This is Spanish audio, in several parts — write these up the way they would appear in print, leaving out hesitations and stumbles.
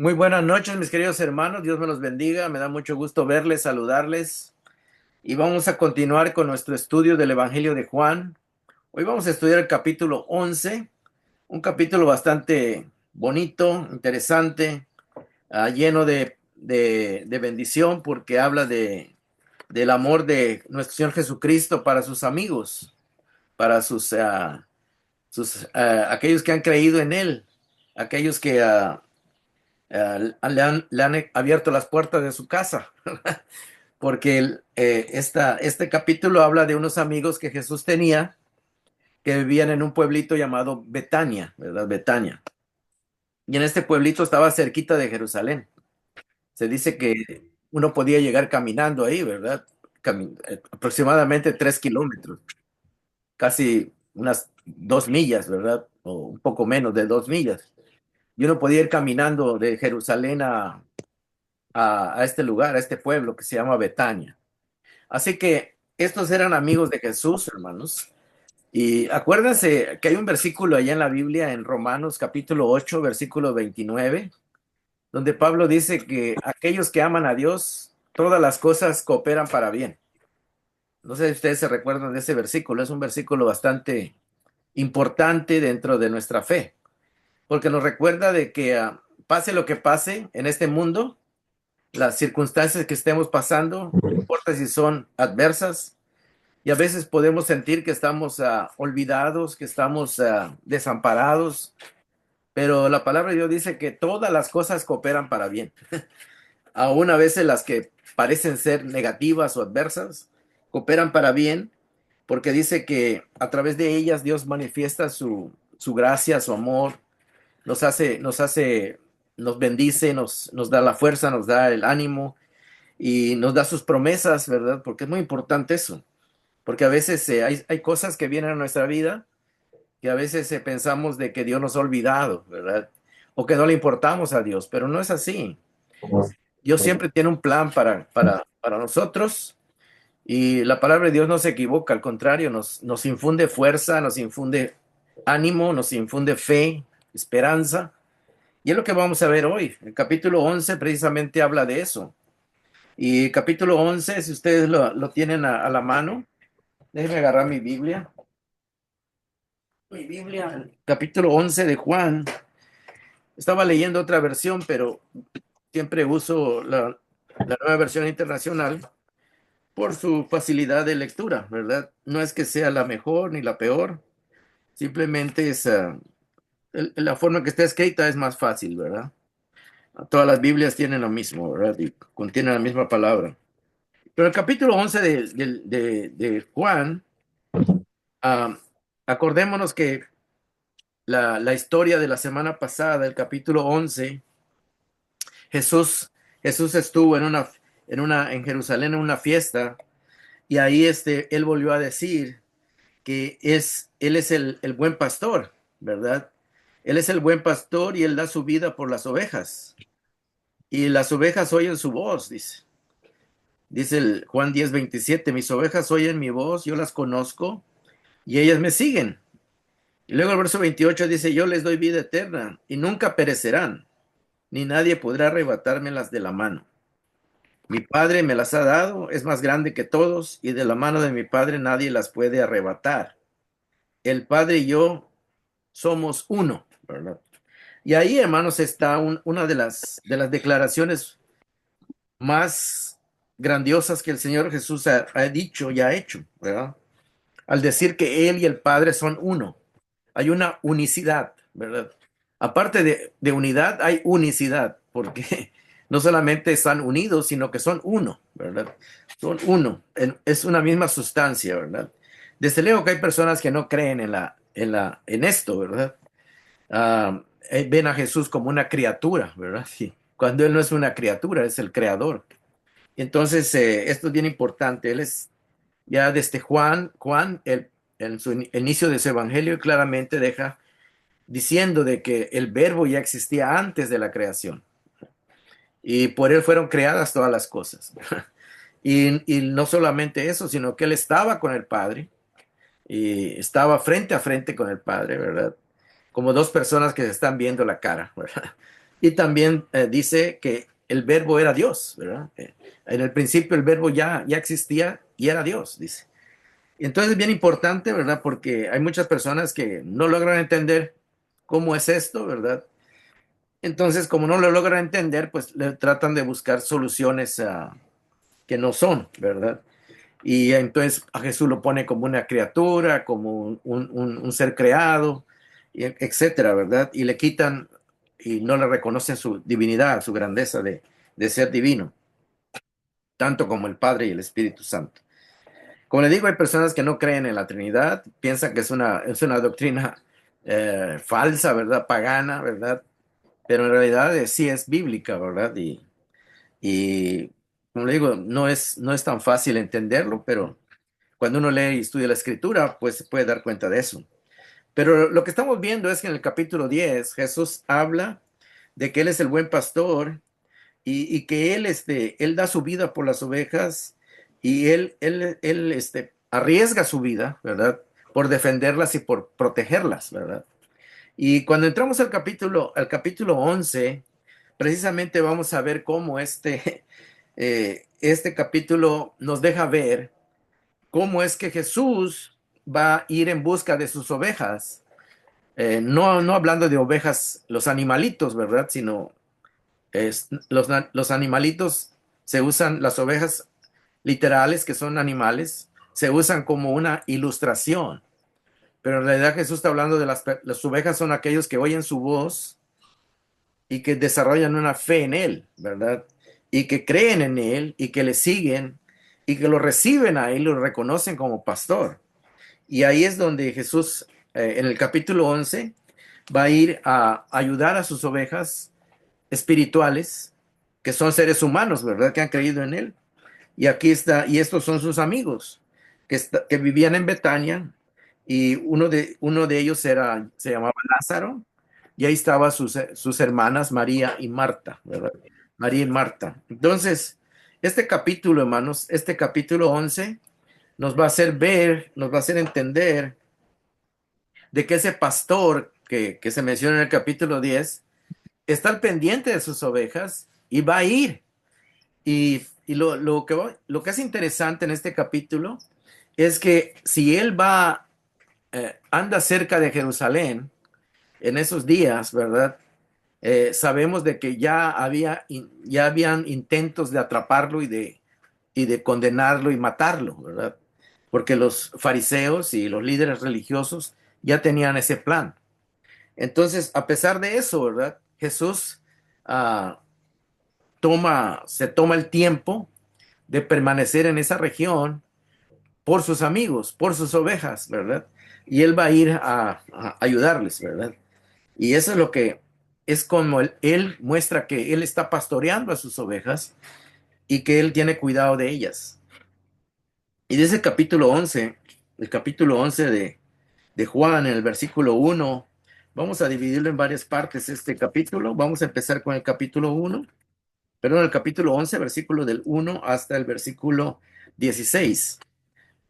Muy buenas noches, mis queridos hermanos. Dios me los bendiga. Me da mucho gusto verles, saludarles. Y vamos a continuar con nuestro estudio del Evangelio de Juan. Hoy vamos a estudiar el capítulo 11, un capítulo bastante bonito, interesante, lleno de bendición porque habla del amor de nuestro Señor Jesucristo para sus amigos, para aquellos que han creído en Él, aquellos que le han abierto las puertas de su casa, porque este capítulo habla de unos amigos que Jesús tenía que vivían en un pueblito llamado Betania, ¿verdad? Betania. Y en este pueblito estaba cerquita de Jerusalén. Se dice que uno podía llegar caminando ahí, ¿verdad? Aproximadamente 3 kilómetros, casi unas 2 millas, ¿verdad? O un poco menos de 2 millas. Y uno podía ir caminando de Jerusalén a este lugar, a este pueblo que se llama Betania. Así que estos eran amigos de Jesús, hermanos. Y acuérdense que hay un versículo allá en la Biblia, en Romanos capítulo 8 versículo 29 donde Pablo dice que aquellos que aman a Dios, todas las cosas cooperan para bien. No sé si ustedes se recuerdan de ese versículo, es un versículo bastante importante dentro de nuestra fe, porque nos recuerda de que pase lo que pase en este mundo, las circunstancias que estemos pasando, no importa si son adversas, y a veces podemos sentir que estamos olvidados, que estamos desamparados, pero la palabra de Dios dice que todas las cosas cooperan para bien. Aún a veces las que parecen ser negativas o adversas, cooperan para bien, porque dice que a través de ellas Dios manifiesta su gracia, su amor, nos bendice, nos da la fuerza, nos da el ánimo y nos da sus promesas, ¿verdad? Porque es muy importante eso, porque a veces hay cosas que vienen a nuestra vida que a veces pensamos de que Dios nos ha olvidado, ¿verdad? O que no le importamos a Dios, pero no es así. Dios siempre tiene un plan para nosotros y la palabra de Dios no se equivoca, al contrario, nos infunde fuerza, nos infunde ánimo, nos infunde fe, esperanza. Y es lo que vamos a ver hoy. El capítulo 11 precisamente habla de eso. Y capítulo 11, si ustedes lo tienen a la mano, déjenme agarrar mi Biblia. Mi Biblia, el capítulo 11 de Juan. Estaba leyendo otra versión, pero siempre uso la nueva versión internacional por su facilidad de lectura, ¿verdad? No es que sea la mejor ni la peor, simplemente es la forma que está escrita es más fácil, ¿verdad? Todas las Biblias tienen lo mismo, ¿verdad? Y contienen la misma palabra. Pero el capítulo 11 de Juan, ah, acordémonos que la historia de la semana pasada, el capítulo 11, Jesús, Jesús estuvo en Jerusalén en una fiesta y ahí él volvió a decir que él es el buen pastor, ¿verdad? Él es el buen pastor y él da su vida por las ovejas. Y las ovejas oyen su voz, dice. Dice el Juan 10:27, mis ovejas oyen mi voz, yo las conozco y ellas me siguen. Y luego el verso 28 dice, yo les doy vida eterna y nunca perecerán, ni nadie podrá arrebatármelas de la mano. Mi Padre me las ha dado, es más grande que todos, y de la mano de mi Padre nadie las puede arrebatar. El Padre y yo somos uno, ¿verdad? Y ahí, hermanos, está una de las declaraciones más grandiosas que el Señor Jesús ha dicho y ha hecho, ¿verdad? Al decir que Él y el Padre son uno. Hay una unicidad, ¿verdad? Aparte de unidad, hay unicidad, porque no solamente están unidos, sino que son uno, ¿verdad? Son uno, es una misma sustancia, ¿verdad? Desde luego que hay personas que no creen en esto, ¿verdad? Ven a Jesús como una criatura, ¿verdad? Sí. Cuando Él no es una criatura, es el creador. Entonces, esto es bien importante. Él es ya desde Juan en su inicio de su evangelio, claramente deja diciendo de que el verbo ya existía antes de la creación y por Él fueron creadas todas las cosas. Y no solamente eso, sino que Él estaba con el Padre y estaba frente a frente con el Padre, ¿verdad? Como dos personas que se están viendo la cara, ¿verdad? Y también dice que el verbo era Dios, ¿verdad? En el principio el verbo ya existía y era Dios, dice. Y entonces es bien importante, ¿verdad? Porque hay muchas personas que no logran entender cómo es esto, ¿verdad? Entonces, como no lo logran entender, pues le tratan de buscar soluciones que no son, ¿verdad? Y entonces a Jesús lo pone como una criatura, como un ser creado, etcétera, ¿verdad? Y le quitan y no le reconocen su divinidad, su grandeza de ser divino, tanto como el Padre y el Espíritu Santo. Como le digo, hay personas que no creen en la Trinidad, piensan que es una doctrina falsa, ¿verdad? Pagana, ¿verdad? Pero en realidad sí es bíblica, ¿verdad? Y como le digo, no es tan fácil entenderlo, pero cuando uno lee y estudia la escritura, pues se puede dar cuenta de eso. Pero lo que estamos viendo es que en el capítulo 10 Jesús habla de que Él es el buen pastor y que Él da su vida por las ovejas y Él arriesga su vida, ¿verdad? Por defenderlas y por protegerlas, ¿verdad? Y cuando entramos al capítulo 11 precisamente vamos a ver cómo este capítulo nos deja ver cómo es que Jesús va a ir en busca de sus ovejas. No hablando de ovejas, los animalitos, ¿verdad? Sino los animalitos se usan, las ovejas literales, que son animales, se usan como una ilustración. Pero en realidad Jesús está hablando de las ovejas son aquellos que oyen su voz y que desarrollan una fe en Él, ¿verdad? Y que creen en Él y que le siguen y que lo reciben a Él y lo reconocen como pastor. Y ahí es donde Jesús, en el capítulo 11, va a ir a ayudar a sus ovejas espirituales, que son seres humanos, ¿verdad? Que han creído en Él. Y aquí está, y estos son sus amigos, que vivían en Betania, y uno de ellos se llamaba Lázaro, y ahí estaban sus hermanas María y Marta, ¿verdad? María y Marta. Entonces, este capítulo, hermanos, este capítulo 11 nos va a hacer ver, nos va a hacer entender de que ese pastor que se menciona en el capítulo 10 está al pendiente de sus ovejas y va a ir. Y lo que es interesante en este capítulo es que si él anda cerca de Jerusalén en esos días, ¿verdad? Sabemos de que ya habían intentos de atraparlo y de condenarlo y matarlo, ¿verdad? Porque los fariseos y los líderes religiosos ya tenían ese plan. Entonces, a pesar de eso, ¿verdad? Jesús ah, se toma el tiempo de permanecer en esa región por sus amigos, por sus ovejas, ¿verdad? Y él va a ir a ayudarles, ¿verdad? Y eso es lo que es como él muestra que él está pastoreando a sus ovejas y que él tiene cuidado de ellas. Y dice el capítulo 11 de Juan, en el versículo 1, vamos a dividirlo en varias partes este capítulo. Vamos a empezar con el capítulo 1, perdón, el capítulo 11, versículo del 1 hasta el versículo 16.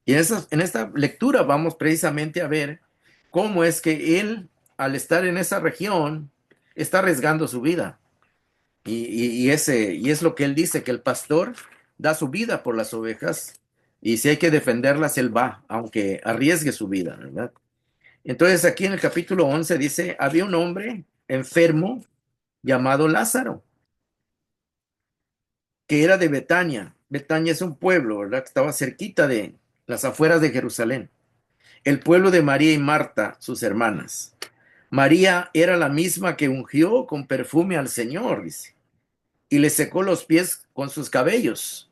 Y en esta lectura vamos precisamente a ver cómo es que él, al estar en esa región, está arriesgando su vida. Y es lo que él dice, que el pastor da su vida por las ovejas y si hay que defenderlas, él va, aunque arriesgue su vida, ¿verdad? Entonces aquí en el capítulo 11 dice, había un hombre enfermo llamado Lázaro, que era de Betania. Betania es un pueblo, ¿verdad? Que estaba cerquita de las afueras de Jerusalén. El pueblo de María y Marta, sus hermanas. María era la misma que ungió con perfume al Señor, dice, y le secó los pies con sus cabellos.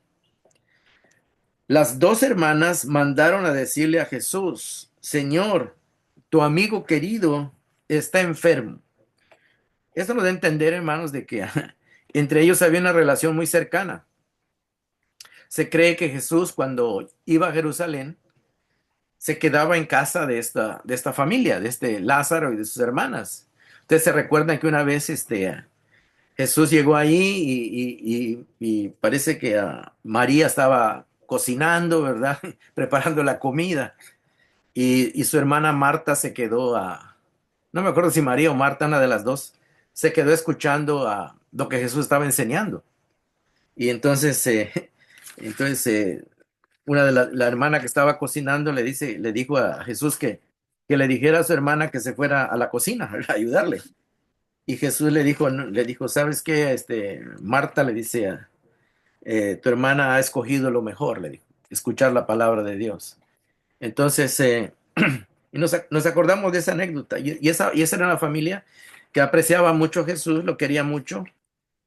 Las dos hermanas mandaron a decirle a Jesús, Señor, tu amigo querido está enfermo. Esto nos da a entender, hermanos, de que entre ellos había una relación muy cercana. Se cree que Jesús, cuando iba a Jerusalén, se quedaba en casa de esta familia, de este Lázaro y de sus hermanas. Ustedes se recuerdan que una vez Jesús llegó ahí y parece que María estaba cocinando, ¿verdad? Preparando la comida. Y su hermana Marta se quedó no me acuerdo si María o Marta, una de las dos, se quedó escuchando a lo que Jesús estaba enseñando. Y entonces, entonces una de la hermana que estaba cocinando le dijo a Jesús que le dijera a su hermana que se fuera a la cocina a ayudarle. Y Jesús le dijo, le dijo, ¿sabes qué? Marta le dice, tu hermana ha escogido lo mejor, le dijo, escuchar la palabra de Dios. Entonces, y nos acordamos de esa anécdota. Y esa era una familia que apreciaba mucho a Jesús, lo quería mucho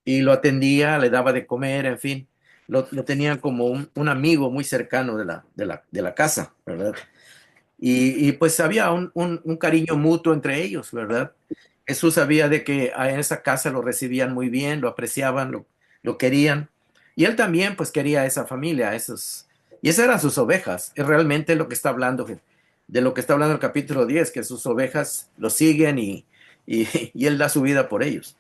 y lo atendía, le daba de comer, en fin. Lo tenían como un amigo muy cercano de la casa, ¿verdad? Y pues había un cariño mutuo entre ellos, ¿verdad? Jesús sabía de que en esa casa lo recibían muy bien, lo apreciaban, lo querían. Y él también pues quería a esa familia, y esas eran sus ovejas. Es realmente lo que está hablando, de lo que está hablando el capítulo 10 que sus ovejas lo siguen y él da su vida por ellos.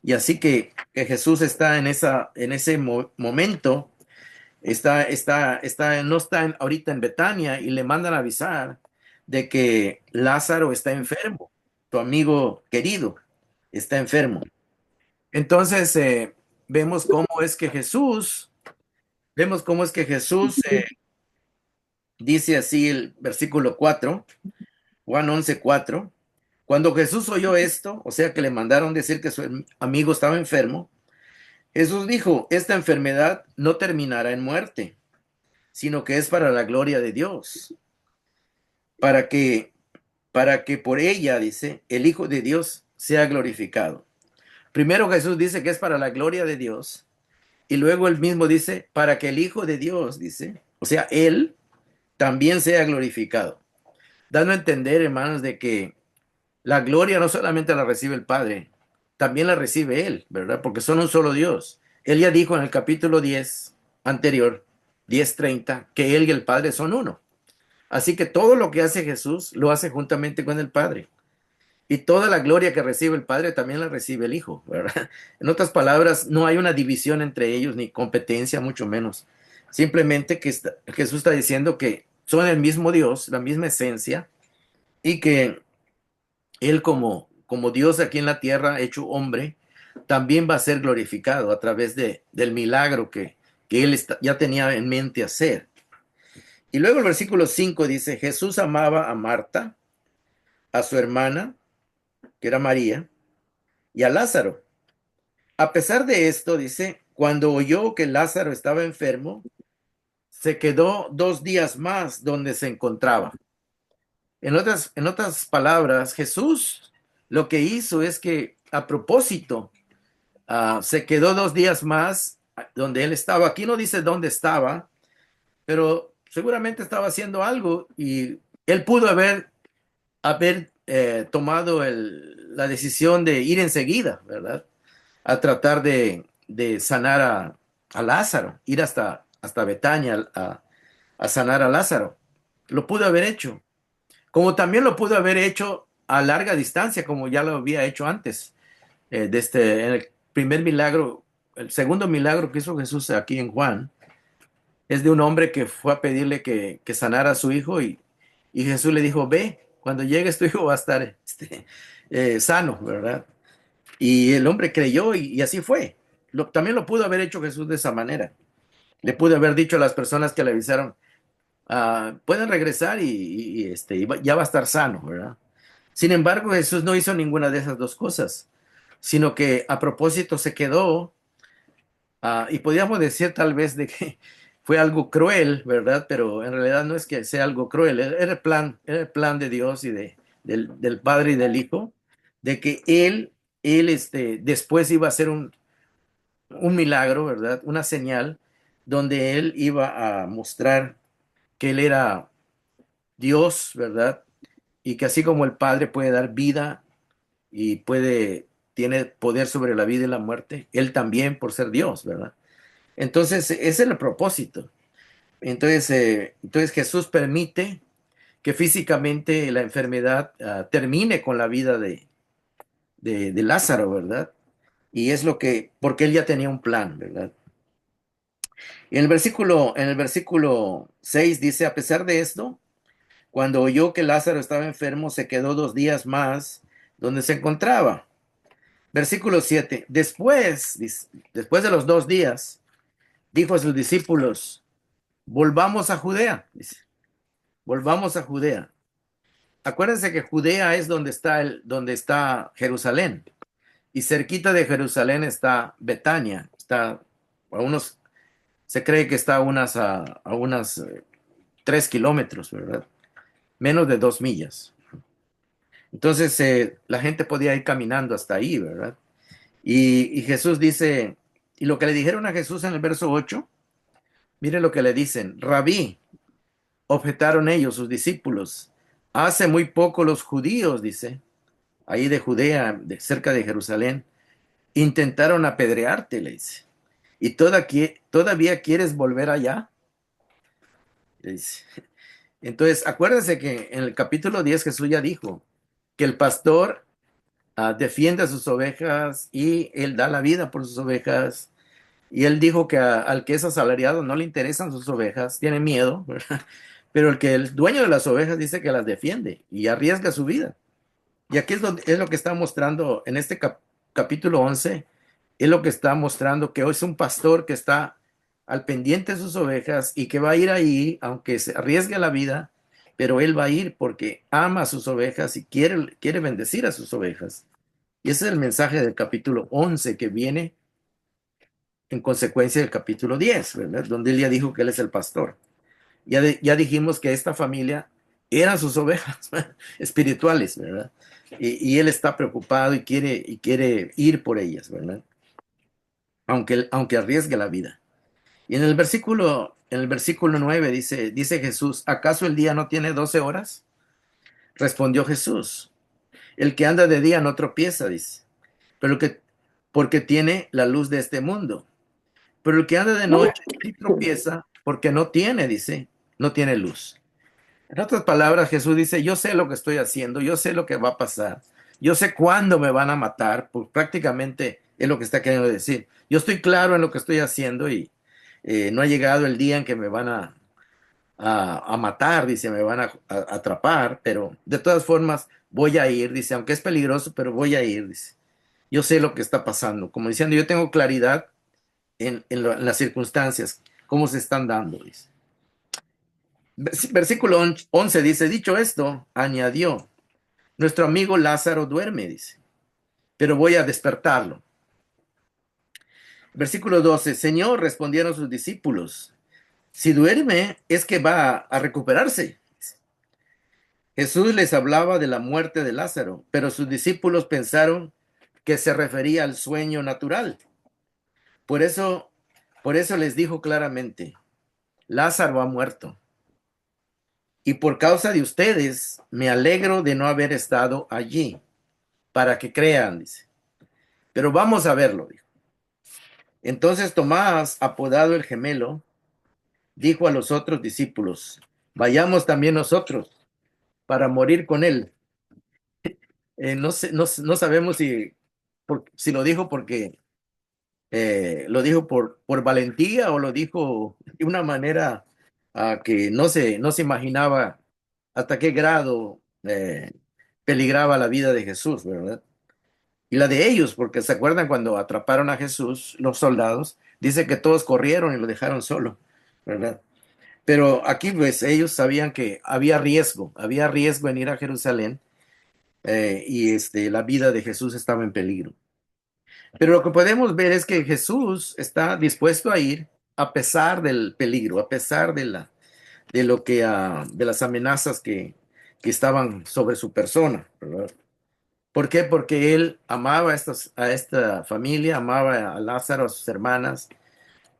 Y así que Jesús está en ese momento, no está ahorita en Betania y le mandan a avisar de que Lázaro está enfermo, tu amigo querido está enfermo. Entonces vemos cómo es que Jesús, vemos cómo es que Jesús dice así el versículo 4, Juan 11:4. Cuando Jesús oyó esto, o sea que le mandaron decir que su amigo estaba enfermo, Jesús dijo, esta enfermedad no terminará en muerte, sino que es para la gloria de Dios, para que, para que por ella, dice, el Hijo de Dios sea glorificado. Primero Jesús dice que es para la gloria de Dios, y luego él mismo dice, para que el Hijo de Dios, dice, o sea, él también sea glorificado. Dando a entender, hermanos, de que la gloria no solamente la recibe el Padre, también la recibe Él, ¿verdad? Porque son un solo Dios. Él ya dijo en el capítulo 10 anterior, 10:30, que Él y el Padre son uno. Así que todo lo que hace Jesús lo hace juntamente con el Padre. Y toda la gloria que recibe el Padre también la recibe el Hijo, ¿verdad? En otras palabras, no hay una división entre ellos, ni competencia, mucho menos. Simplemente que Jesús está diciendo que son el mismo Dios, la misma esencia, y que él como Dios aquí en la tierra, hecho hombre, también va a ser glorificado a través del milagro que él ya tenía en mente hacer. Y luego el versículo 5 dice, Jesús amaba a Marta, a su hermana, que era María, y a Lázaro. A pesar de esto, dice, cuando oyó que Lázaro estaba enfermo, se quedó 2 días más donde se encontraba. En otras palabras, Jesús lo que hizo es que a propósito se quedó 2 días más donde él estaba. Aquí no dice dónde estaba, pero seguramente estaba haciendo algo y él pudo haber tomado la decisión de ir enseguida, ¿verdad? A tratar de sanar a Lázaro, ir hasta Betania a sanar a Lázaro. Lo pudo haber hecho, como también lo pudo haber hecho a larga distancia, como ya lo había hecho antes. En el primer milagro, el segundo milagro que hizo Jesús aquí en Juan, es de un hombre que fue a pedirle que sanara a su hijo y Jesús le dijo, ve, cuando llegues tu hijo va a estar sano, ¿verdad? Y el hombre creyó y así fue. También lo pudo haber hecho Jesús de esa manera. Le pudo haber dicho a las personas que le avisaron, pueden regresar ya va a estar sano, ¿verdad? Sin embargo, Jesús no hizo ninguna de esas dos cosas, sino que a propósito se quedó, y podríamos decir tal vez de que fue algo cruel, ¿verdad? Pero en realidad no es que sea algo cruel, era el plan de Dios y del Padre y del Hijo, de que él después iba a hacer un milagro, ¿verdad? Una señal donde él iba a mostrar que él era Dios, ¿verdad? Y que así como el Padre puede dar vida y tiene poder sobre la vida y la muerte, él también por ser Dios, ¿verdad? Entonces, ese es el propósito. Entonces Jesús permite que físicamente la enfermedad termine con la vida de Lázaro, ¿verdad? Y es porque él ya tenía un plan, ¿verdad? Y en el versículo 6 dice, a pesar de esto, cuando oyó que Lázaro estaba enfermo, se quedó 2 días más donde se encontraba. Versículo 7. Después de los 2 días, dijo a sus discípulos, volvamos a Judea. Dice, volvamos a Judea. Acuérdense que Judea es donde está Jerusalén. Y cerquita de Jerusalén está Betania. Está a unos, se cree que está a unas 3 kilómetros, ¿verdad? Menos de 2 millas. Entonces la gente podía ir caminando hasta ahí, ¿verdad? Y Jesús dice, y lo que le dijeron a Jesús en el verso 8, mire lo que le dicen, Rabí, objetaron ellos, sus discípulos, hace muy poco los judíos, dice, ahí de Judea, cerca de Jerusalén, intentaron apedrearte, le dice, y todavía quieres volver allá, le dice. Entonces, acuérdense que en el capítulo 10 Jesús ya dijo que el pastor defiende a sus ovejas y él da la vida por sus ovejas. Y él dijo que al que es asalariado no le interesan sus ovejas, tiene miedo, ¿verdad? Pero el dueño de las ovejas dice que las defiende y arriesga su vida. Y aquí es lo que está mostrando en este capítulo 11, es lo que está mostrando que hoy es un pastor que está al pendiente de sus ovejas y que va a ir ahí, aunque se arriesgue la vida, pero él va a ir porque ama a sus ovejas y quiere bendecir a sus ovejas. Y ese es el mensaje del capítulo 11 que viene en consecuencia del capítulo 10, ¿verdad? Donde él ya dijo que él es el pastor. Ya dijimos que esta familia eran sus ovejas espirituales, ¿verdad? Y él está preocupado y quiere ir por ellas, ¿verdad? Aunque arriesgue la vida. Y en el versículo 9 dice Jesús, ¿acaso el día no tiene 12 horas? Respondió Jesús, el que anda de día no tropieza, dice, pero porque tiene la luz de este mundo. Pero el que anda de noche sí tropieza porque no tiene, dice, no tiene luz. En otras palabras, Jesús dice, yo sé lo que estoy haciendo, yo sé lo que va a pasar, yo sé cuándo me van a matar, pues prácticamente es lo que está queriendo decir. Yo estoy claro en lo que estoy haciendo y no ha llegado el día en que me van a matar, dice, me van a atrapar, pero de todas formas voy a ir, dice, aunque es peligroso, pero voy a ir, dice. Yo sé lo que está pasando, como diciendo, yo tengo claridad en las circunstancias, cómo se están dando, dice. Versículo 11 dice, dicho esto, añadió, nuestro amigo Lázaro duerme, dice, pero voy a despertarlo. Versículo 12, Señor, respondieron sus discípulos, si duerme es que va a recuperarse. Jesús les hablaba de la muerte de Lázaro, pero sus discípulos pensaron que se refería al sueño natural. Por eso, por eso les dijo claramente, Lázaro ha muerto. Y por causa de ustedes, me alegro de no haber estado allí, para que crean, dice. Pero vamos a verlo, dijo. Entonces Tomás, apodado el gemelo, dijo a los otros discípulos, vayamos también nosotros para morir con él. No sé, no sabemos si lo dijo porque lo dijo por valentía o lo dijo de una manera que no se imaginaba hasta qué grado peligraba la vida de Jesús, ¿verdad? Y la de ellos, porque se acuerdan cuando atraparon a Jesús, los soldados, dice que todos corrieron y lo dejaron solo, ¿verdad? Pero aquí pues ellos sabían que había riesgo en ir a Jerusalén y la vida de Jesús estaba en peligro. Pero lo que podemos ver es que Jesús está dispuesto a ir a pesar del peligro, a pesar de las amenazas que estaban sobre su persona, ¿verdad? ¿Por qué? Porque él amaba a esta familia, amaba a Lázaro, a sus hermanas,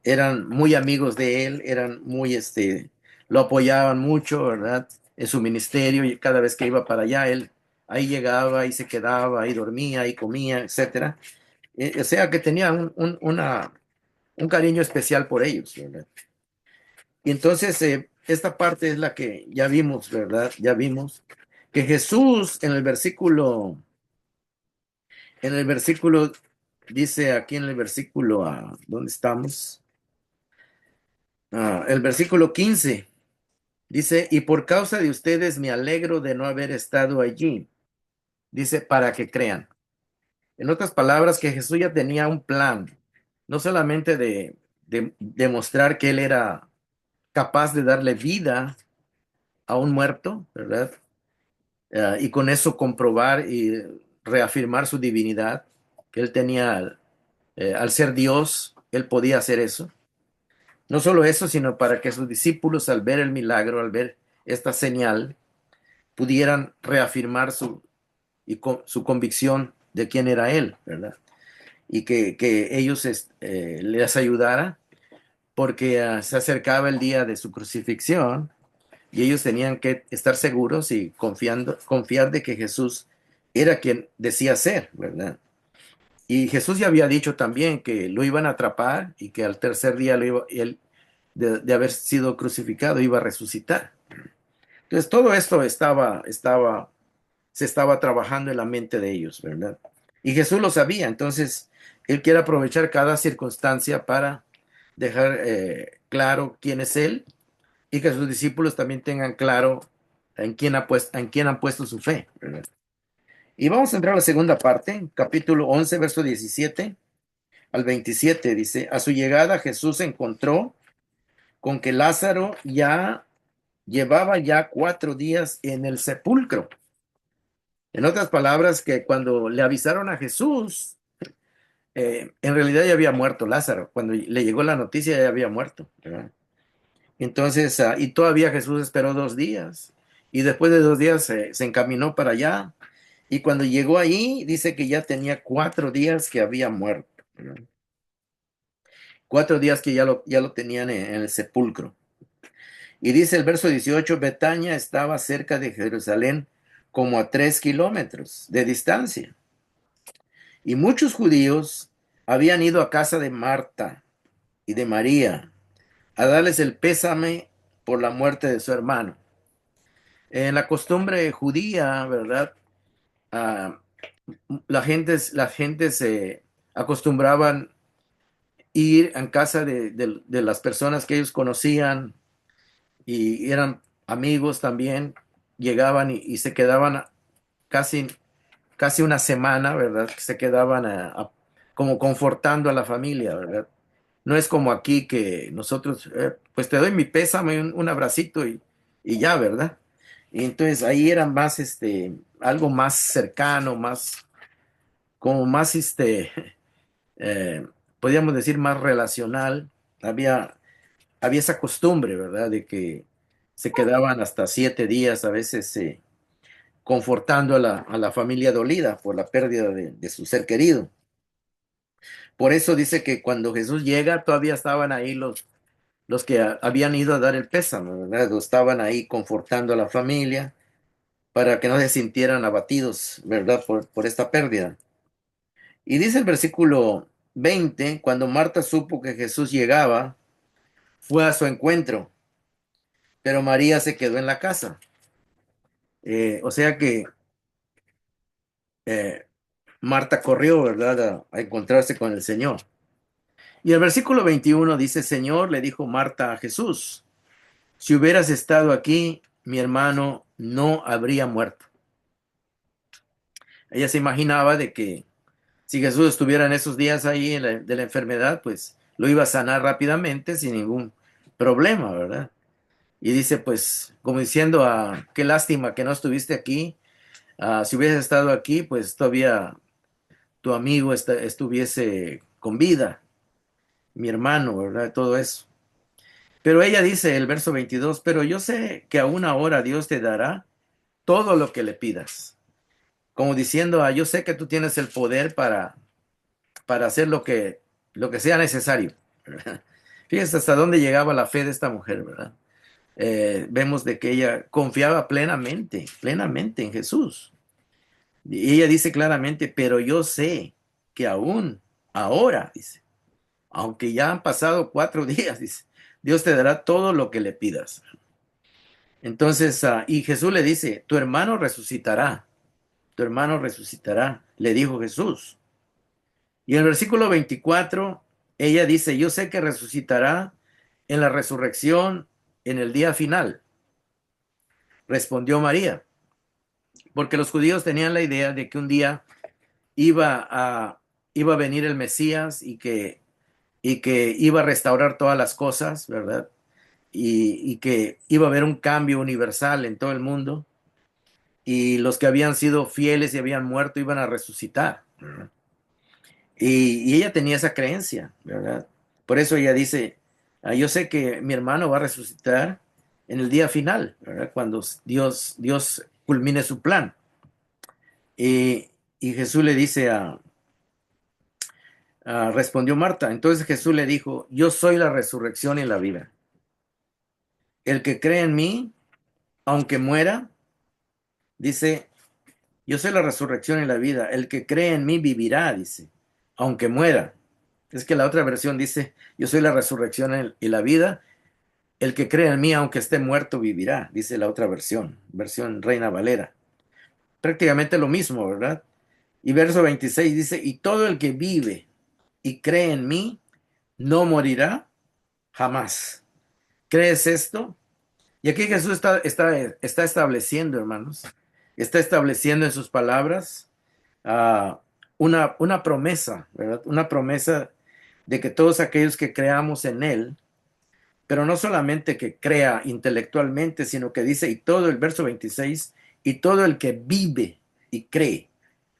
eran muy amigos de él, lo apoyaban mucho, ¿verdad? En su ministerio y cada vez que iba para allá, él ahí llegaba, ahí se quedaba, ahí dormía, ahí comía, etcétera. O sea que tenía un cariño especial por ellos, ¿verdad? Y entonces esta parte es la que ya vimos, ¿verdad? Ya vimos que Jesús en el versículo, dice aquí en el versículo, ¿dónde estamos? El versículo 15 dice, y por causa de ustedes me alegro de no haber estado allí, dice, para que crean. En otras palabras, que Jesús ya tenía un plan, no solamente de demostrar que Él era capaz de darle vida a un muerto, ¿verdad? Y con eso comprobar y reafirmar su divinidad, que Él tenía, al ser Dios, Él podía hacer eso. No solo eso, sino para que sus discípulos, al ver el milagro, al ver esta señal, pudieran reafirmar su convicción de quién era Él, ¿verdad? Y que ellos les ayudara porque se acercaba el día de su crucifixión y ellos tenían que estar seguros y confiar de que Jesús era quien decía ser, ¿verdad? Y Jesús ya había dicho también que lo iban a atrapar y que al tercer día él, de haber sido crucificado, iba a resucitar. Entonces todo esto se estaba trabajando en la mente de ellos, ¿verdad? Y Jesús lo sabía, entonces Él quiere aprovechar cada circunstancia para dejar claro quién es Él y que sus discípulos también tengan claro en quién han puesto su fe, ¿verdad? Y vamos a entrar a la segunda parte, capítulo 11, verso 17 al 27, dice, a su llegada Jesús se encontró con que Lázaro ya llevaba ya 4 días en el sepulcro. En otras palabras, que cuando le avisaron a Jesús, en realidad ya había muerto Lázaro. Cuando le llegó la noticia, ya había muerto, ¿verdad? Entonces, y todavía Jesús esperó 2 días. Y después de 2 días se encaminó para allá. Y cuando llegó ahí, dice que ya tenía 4 días que había muerto, ¿verdad? 4 días que ya lo tenían en el sepulcro. Y dice el verso 18, Betania estaba cerca de Jerusalén como a 3 kilómetros de distancia. Y muchos judíos habían ido a casa de Marta y de María a darles el pésame por la muerte de su hermano. En la costumbre judía, ¿verdad? Ah, la gente se acostumbraban ir en casa de las personas que ellos conocían y eran amigos también, llegaban y se quedaban casi, casi una semana, ¿verdad? Se quedaban como confortando a la familia, ¿verdad? No es como aquí que nosotros, pues te doy mi pésame, un abracito y ya, ¿verdad? Y entonces ahí era más, algo más cercano, como más, eh, podríamos decir, más relacional. Había esa costumbre, ¿verdad? De que se quedaban hasta 7 días, a veces, confortando a la familia dolida por la pérdida de su ser querido. Por eso dice que cuando Jesús llega, todavía estaban ahí los que habían ido a dar el pésame, ¿verdad? Estaban ahí confortando a la familia para que no se sintieran abatidos, ¿verdad? Por esta pérdida. Y dice el versículo 20, cuando Marta supo que Jesús llegaba, fue a su encuentro, pero María se quedó en la casa. O sea que eh, Marta corrió, ¿verdad? A encontrarse con el Señor. Y el versículo 21 dice, Señor, le dijo Marta a Jesús, si hubieras estado aquí, mi hermano no habría muerto. Ella se imaginaba de que si Jesús estuviera en esos días ahí de la enfermedad, pues lo iba a sanar rápidamente sin ningún problema, ¿verdad? Y dice, pues, como diciendo, qué lástima que no estuviste aquí. Si hubieras estado aquí, pues todavía tu amigo estuviese con vida, mi hermano, ¿verdad? Todo eso. Pero ella dice, el verso 22, pero yo sé que aún ahora Dios te dará todo lo que le pidas. Como diciendo, yo sé que tú tienes el poder para hacer lo que sea necesario. ¿Verdad? Fíjense hasta dónde llegaba la fe de esta mujer, ¿verdad? Vemos de que ella confiaba plenamente, plenamente en Jesús. Y ella dice claramente, pero yo sé que aún ahora, dice, aunque ya han pasado 4 días, dice, Dios te dará todo lo que le pidas. Entonces, y Jesús le dice, tu hermano resucitará, le dijo Jesús. Y en el versículo 24, ella dice, yo sé que resucitará en la resurrección en el día final. Respondió María, porque los judíos tenían la idea de que un día iba a, iba a venir el Mesías y que iba a restaurar todas las cosas, ¿verdad? Y que iba a haber un cambio universal en todo el mundo y los que habían sido fieles y habían muerto iban a resucitar, ¿verdad? Y ella tenía esa creencia, ¿verdad? Por eso ella dice, yo sé que mi hermano va a resucitar en el día final, ¿verdad? Cuando Dios culmine su plan. Y Jesús le dice respondió Marta. Entonces Jesús le dijo, yo soy la resurrección y la vida. El que cree en mí, aunque muera, dice, yo soy la resurrección y la vida. El que cree en mí vivirá, dice, aunque muera. Es que la otra versión dice, yo soy la resurrección y la vida. El que cree en mí, aunque esté muerto, vivirá, dice la otra versión Reina Valera. Prácticamente lo mismo, ¿verdad? Y verso 26 dice, y todo el que vive y cree en mí, no morirá jamás. ¿Crees esto? Y aquí Jesús está estableciendo, hermanos, está estableciendo en sus palabras una promesa, ¿verdad? Una promesa de que todos aquellos que creamos en Él, pero no solamente que crea intelectualmente, sino que dice, y todo el verso 26 y todo el que vive y cree.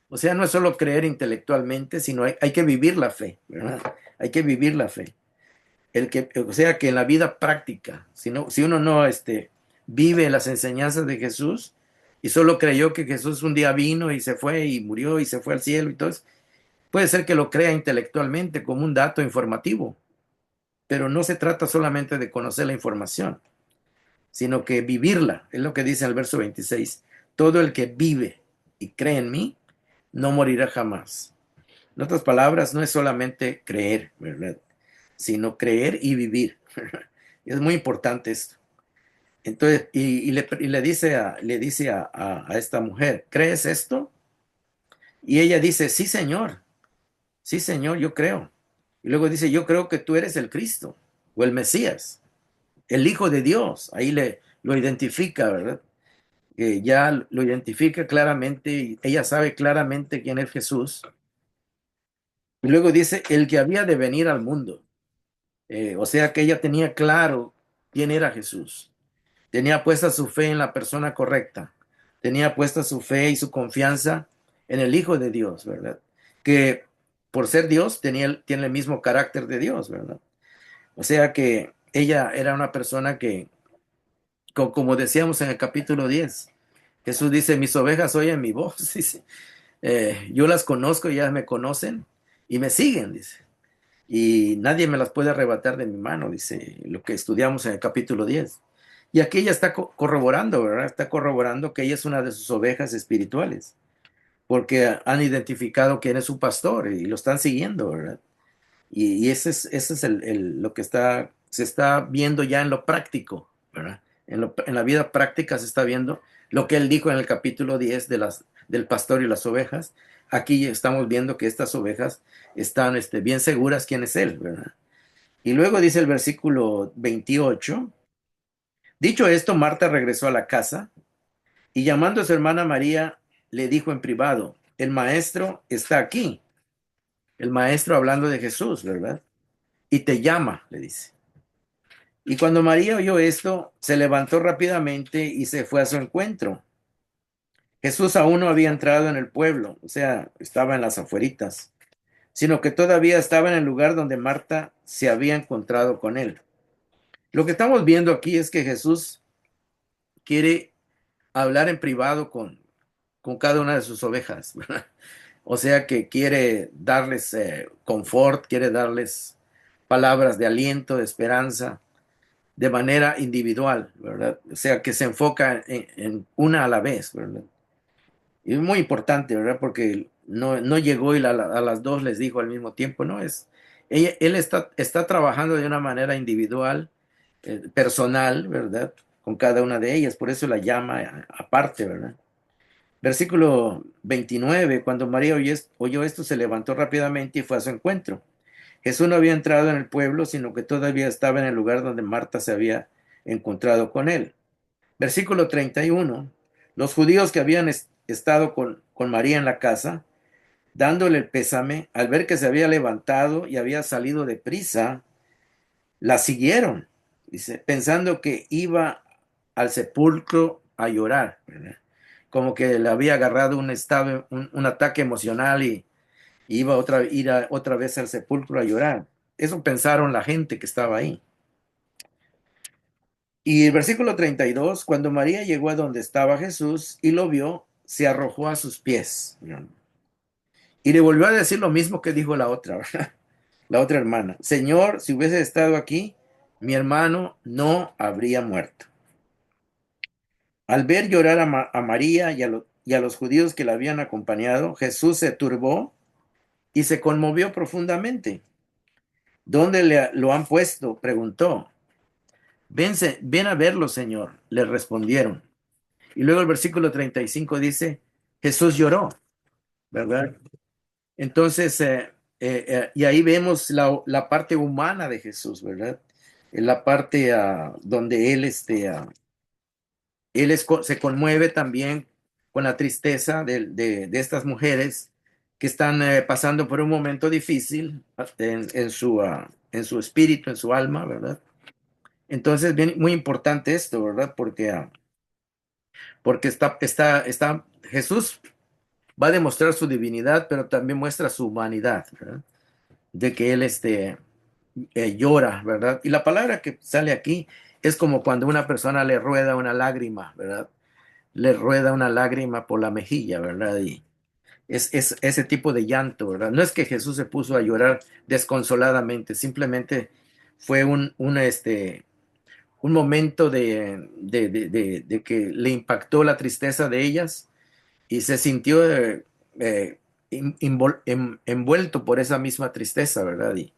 O sea, no es solo creer intelectualmente, sino hay que vivir la fe, ¿verdad? Hay que vivir la fe. O sea, que en la vida práctica, si uno no vive las enseñanzas de Jesús y solo creyó que Jesús un día vino y se fue y murió y se fue al cielo y todo eso, puede ser que lo crea intelectualmente como un dato informativo, pero no se trata solamente de conocer la información, sino que vivirla. Es lo que dice el verso 26. Todo el que vive y cree en mí, no morirá jamás. En otras palabras, no es solamente creer, ¿verdad? Sino creer y vivir. Es muy importante esto. Entonces, le dice, a esta mujer, ¿crees esto? Y ella dice, sí, Señor, yo creo. Y luego dice, yo creo que tú eres el Cristo o el Mesías, el Hijo de Dios. Ahí lo identifica, ¿verdad? Que ya lo identifica claramente y ella sabe claramente quién es Jesús. Y luego dice, el que había de venir al mundo. O sea que ella tenía claro quién era Jesús. Tenía puesta su fe en la persona correcta. Tenía puesta su fe y su confianza en el Hijo de Dios, ¿verdad? Que por ser Dios tiene el mismo carácter de Dios, ¿verdad? O sea que ella era una persona que, como decíamos en el capítulo 10, Jesús dice, mis ovejas oyen mi voz, dice. Yo las conozco y ellas me conocen y me siguen, dice. Y nadie me las puede arrebatar de mi mano, dice lo que estudiamos en el capítulo 10. Y aquí ella está corroborando, ¿verdad? Está corroborando que ella es una de sus ovejas espirituales, porque han identificado quién es su pastor y lo están siguiendo, ¿verdad? Y ese es lo que se está viendo ya en lo práctico, ¿verdad? En la vida práctica se está viendo lo que él dijo en el capítulo 10 del pastor y las ovejas. Aquí estamos viendo que estas ovejas están bien seguras quién es él, ¿verdad? Y luego dice el versículo 28, dicho esto, Marta regresó a la casa y llamando a su hermana María, le dijo en privado, el maestro está aquí. El maestro hablando de Jesús, ¿verdad? Y te llama, le dice. Y cuando María oyó esto, se levantó rápidamente y se fue a su encuentro. Jesús aún no había entrado en el pueblo, o sea, estaba en las afueritas, sino que todavía estaba en el lugar donde Marta se había encontrado con él. Lo que estamos viendo aquí es que Jesús quiere hablar en privado con cada una de sus ovejas, ¿verdad? O sea que quiere darles confort, quiere darles palabras de aliento, de esperanza, de manera individual, ¿verdad? O sea, que se enfoca en una a la vez, ¿verdad? Y es muy importante, ¿verdad? Porque no llegó y a las dos les dijo al mismo tiempo, ¿no? Él está trabajando de una manera individual, personal, ¿verdad? Con cada una de ellas, por eso la llama aparte, ¿verdad? Versículo 29, cuando María oyó esto, se levantó rápidamente y fue a su encuentro. Jesús no había entrado en el pueblo, sino que todavía estaba en el lugar donde Marta se había encontrado con él. Versículo 31. Los judíos que habían estado con María en la casa Dándole el pésame, al ver que se había levantado y había salido de prisa, la siguieron, dice, pensando que iba al sepulcro a llorar, ¿verdad? Como que le había agarrado un estado, un ataque emocional y iba otra vez al sepulcro a llorar. Eso pensaron la gente que estaba ahí. Y el versículo 32, cuando María llegó a donde estaba Jesús y lo vio, se arrojó a sus pies, ¿no? Y le volvió a decir lo mismo que dijo la otra, ¿verdad? La otra hermana. Señor, si hubiese estado aquí, mi hermano no habría muerto. Al ver llorar a María y a los judíos que la habían acompañado, Jesús se turbó y se conmovió profundamente. ¿Dónde lo han puesto? Preguntó. Ven a verlo, Señor, le respondieron. Y luego el versículo 35 dice, Jesús lloró, ¿verdad? Entonces, y ahí vemos la parte humana de Jesús, ¿verdad? En la parte donde se conmueve también con la tristeza de estas mujeres que están pasando por un momento difícil en su espíritu, en su alma, ¿verdad? Entonces, bien, muy importante esto, ¿verdad? Porque Jesús va a demostrar su divinidad, pero también muestra su humanidad, ¿verdad? De que él llora, ¿verdad? Y la palabra que sale aquí es como cuando una persona le rueda una lágrima, ¿verdad? Le rueda una lágrima por la mejilla, ¿verdad? Y es ese tipo de llanto, ¿verdad? No es que Jesús se puso a llorar desconsoladamente, simplemente fue un momento de que le impactó la tristeza de ellas y se sintió eh, envuelto por esa misma tristeza, ¿verdad? Y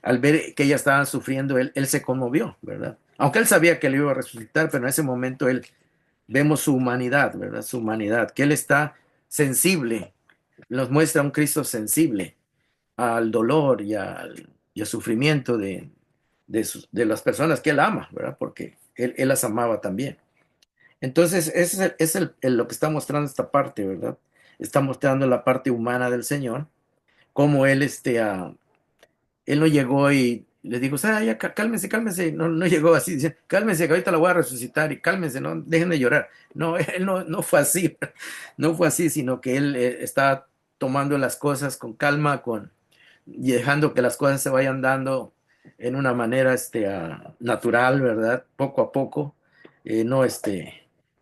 al ver que ellas estaban sufriendo, él se conmovió, ¿verdad? Aunque él sabía que le iba a resucitar, pero en ese momento él vemos su humanidad, ¿verdad? Su humanidad, que él está sensible, nos muestra un Cristo sensible al dolor y al sufrimiento de las personas que él ama, ¿verdad? Porque él las amaba también. Entonces, ese lo que está mostrando esta parte, ¿verdad? Está mostrando la parte humana del Señor, cómo él no llegó y le dijo, ah, ya, cálmense, cálmense. No, no llegó así, dice, cálmense, que ahorita la voy a resucitar y cálmense, no, dejen de llorar. No, él no fue así, no fue así, sino que él está tomando las cosas con calma, y dejando que las cosas se vayan dando en una manera natural, ¿verdad? Poco a poco. No,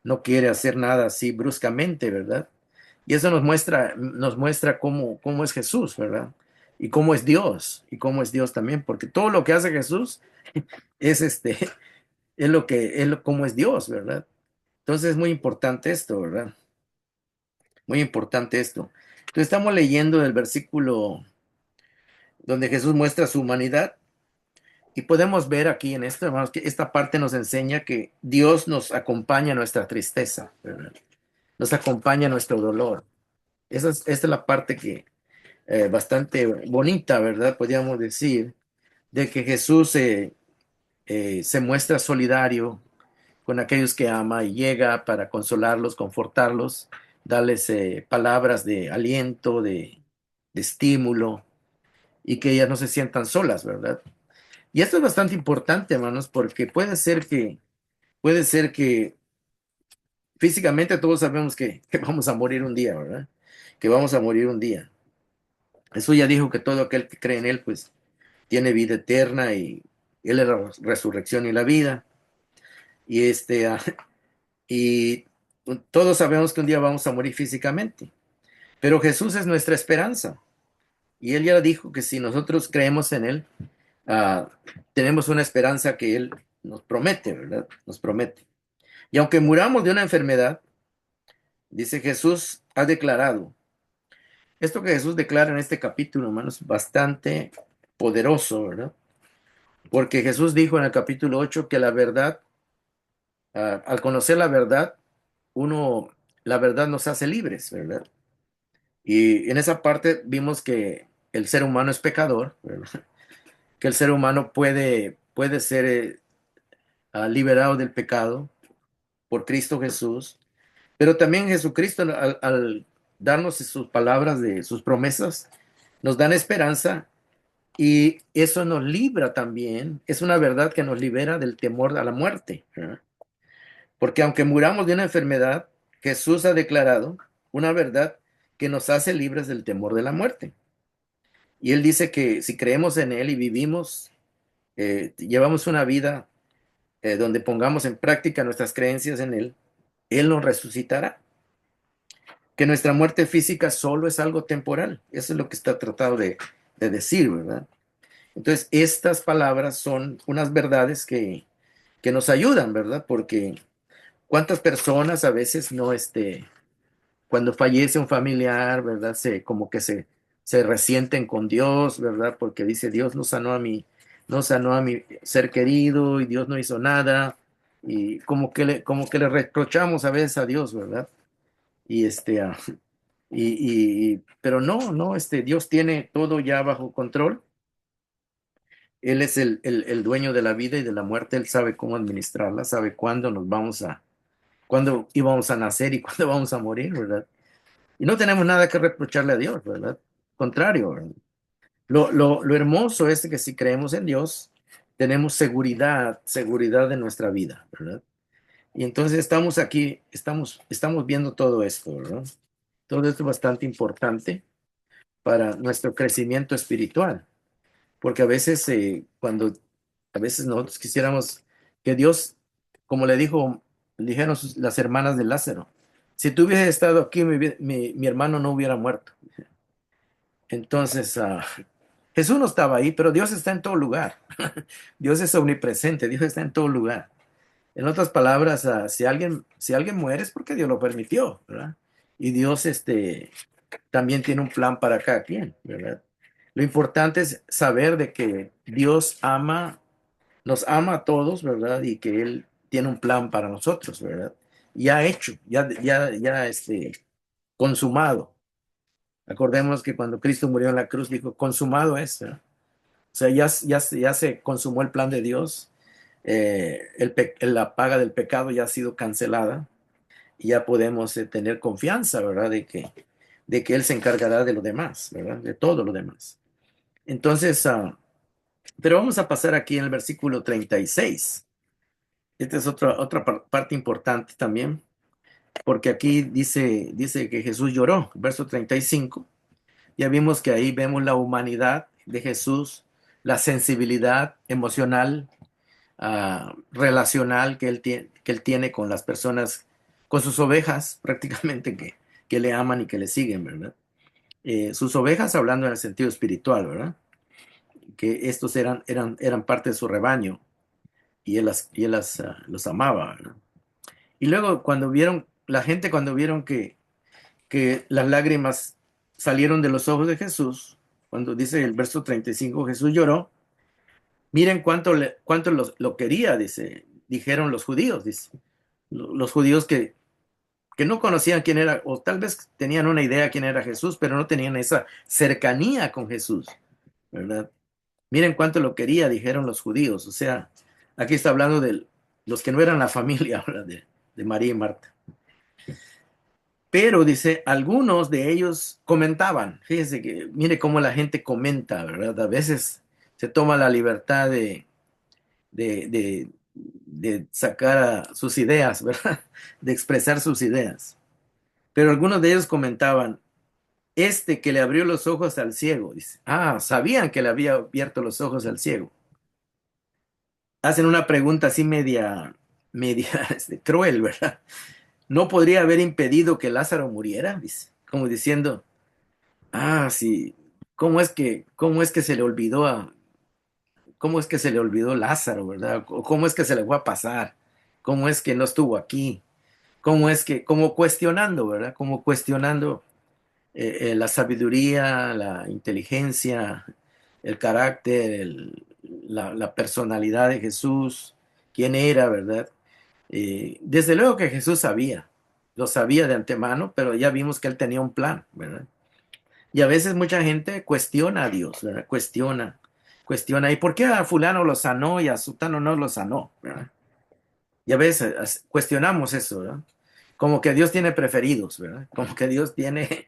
no quiere hacer nada así bruscamente, ¿verdad? Y eso nos muestra cómo es Jesús, ¿verdad? Y cómo es Dios, y cómo es Dios también, porque todo lo que hace Jesús es cómo es Dios, ¿verdad? Entonces es muy importante esto, ¿verdad? Muy importante esto. Entonces estamos leyendo el versículo donde Jesús muestra su humanidad y podemos ver aquí en esto, hermanos, que esta parte nos enseña que Dios nos acompaña en nuestra tristeza, ¿verdad? Nos acompaña en nuestro dolor. Esta es la parte que bastante bonita, ¿verdad? Podríamos decir, de que Jesús se muestra solidario con aquellos que ama y llega para consolarlos, confortarlos, darles palabras de aliento, de estímulo y que ellas no se sientan solas, ¿verdad? Y esto es bastante importante, hermanos, porque puede ser que físicamente todos sabemos que vamos a morir un día, ¿verdad? Que vamos a morir un día. Jesús ya dijo que todo aquel que cree en Él, pues, tiene vida eterna y Él es la resurrección y la vida. Y, y todos sabemos que un día vamos a morir físicamente, pero Jesús es nuestra esperanza. Y Él ya dijo que si nosotros creemos en Él, ah, tenemos una esperanza que Él nos promete, ¿verdad? Nos promete. Y aunque muramos de una enfermedad, dice Jesús ha declarado, esto que Jesús declara en este capítulo, hermanos, bastante poderoso, ¿verdad? Porque Jesús dijo en el capítulo 8 que la verdad, al conocer la verdad, la verdad nos hace libres, ¿verdad? Y en esa parte vimos que el ser humano es pecador, ¿verdad? Que el ser humano puede ser liberado del pecado por Cristo Jesús, pero también Jesucristo, darnos sus palabras de sus promesas, nos dan esperanza y eso nos libra también. Es una verdad que nos libera del temor a la muerte, ¿verdad? Porque aunque muramos de una enfermedad, Jesús ha declarado una verdad que nos hace libres del temor de la muerte. Y él dice que si creemos en él y vivimos, llevamos una vida donde pongamos en práctica nuestras creencias en él nos resucitará. Que nuestra muerte física solo es algo temporal. Eso es lo que está tratado de decir, ¿verdad? Entonces, estas palabras son unas verdades que nos ayudan, ¿verdad? Porque cuántas personas a veces no, cuando fallece un familiar, ¿verdad? Como que se resienten con Dios, ¿verdad? Porque dice, Dios no sanó a mi ser querido y Dios no hizo nada. Y como que le reprochamos a veces a Dios, ¿verdad? Y pero no, no, Dios tiene todo ya bajo control. Él es el dueño de la vida y de la muerte. Él sabe cómo administrarla, sabe cuándo íbamos a nacer y cuándo vamos a morir, ¿verdad? Y no tenemos nada que reprocharle a Dios, ¿verdad? Contrario, ¿verdad? Lo hermoso es que si creemos en Dios, tenemos seguridad de nuestra vida, ¿verdad? Y entonces estamos aquí, estamos viendo todo esto, ¿verdad? Todo esto es bastante importante para nuestro crecimiento espiritual, porque a veces a veces nosotros quisiéramos que Dios, como dijeron las hermanas de Lázaro, si tú hubieras estado aquí, mi hermano no hubiera muerto. Entonces, Jesús no estaba ahí, pero Dios está en todo lugar. Dios es omnipresente, Dios está en todo lugar. En otras palabras, si alguien muere es porque Dios lo permitió, ¿verdad? Y Dios también tiene un plan para cada quien, ¿verdad? Lo importante es saber de que Dios nos ama a todos, ¿verdad? Y que Él tiene un plan para nosotros, ¿verdad? Ya hecho, ya consumado. Acordemos que cuando Cristo murió en la cruz dijo, consumado es, ¿verdad? O sea, ya se consumó el plan de Dios, la paga del pecado ya ha sido cancelada y ya podemos tener confianza, ¿verdad? De que Él se encargará de lo demás, ¿verdad? De todo lo demás. Entonces, pero vamos a pasar aquí en el versículo 36. Esta es otra parte importante también, porque aquí dice que Jesús lloró, verso 35. Ya vimos que ahí vemos la humanidad de Jesús, la sensibilidad emocional, relacional que él tiene con las personas, con sus ovejas prácticamente que le aman y que le siguen, ¿verdad? Sus ovejas hablando en el sentido espiritual, ¿verdad? Que estos eran parte de su rebaño y los amaba, ¿verdad? Y luego la gente cuando vieron que las lágrimas salieron de los ojos de Jesús, cuando dice el verso 35, Jesús lloró, miren cuánto lo quería, dijeron los judíos, dice. Los judíos que no conocían quién era, o tal vez tenían una idea quién era Jesús, pero no tenían esa cercanía con Jesús, ¿verdad? Miren cuánto lo quería, dijeron los judíos. O sea, aquí está hablando de los que no eran la familia, ¿verdad? De María y Marta. Pero dice, algunos de ellos comentaban, fíjese que mire cómo la gente comenta, ¿verdad? A veces se toma la libertad de, de, de sacar sus ideas, ¿verdad? De expresar sus ideas. Pero algunos de ellos comentaban, que le abrió los ojos al ciego, dice, sabían que le había abierto los ojos al ciego. Hacen una pregunta así media cruel, ¿verdad? ¿No podría haber impedido que Lázaro muriera? Dice, como diciendo, sí, cómo es que se le olvidó cómo es que se le olvidó Lázaro, ¿verdad? ¿Cómo es que se le fue a pasar? ¿Cómo es que no estuvo aquí? Como cuestionando, ¿verdad? Como cuestionando la sabiduría, la inteligencia, el carácter, la personalidad de Jesús, quién era, ¿verdad? Desde luego que Jesús lo sabía de antemano, pero ya vimos que él tenía un plan, ¿verdad? Y a veces mucha gente cuestiona a Dios, ¿verdad? Cuestiona, ¿y por qué a fulano lo sanó y a sutano no lo sanó? ¿Verdad? Y a veces cuestionamos eso, ¿verdad? como que Dios tiene preferidos, ¿verdad? Como que Dios tiene,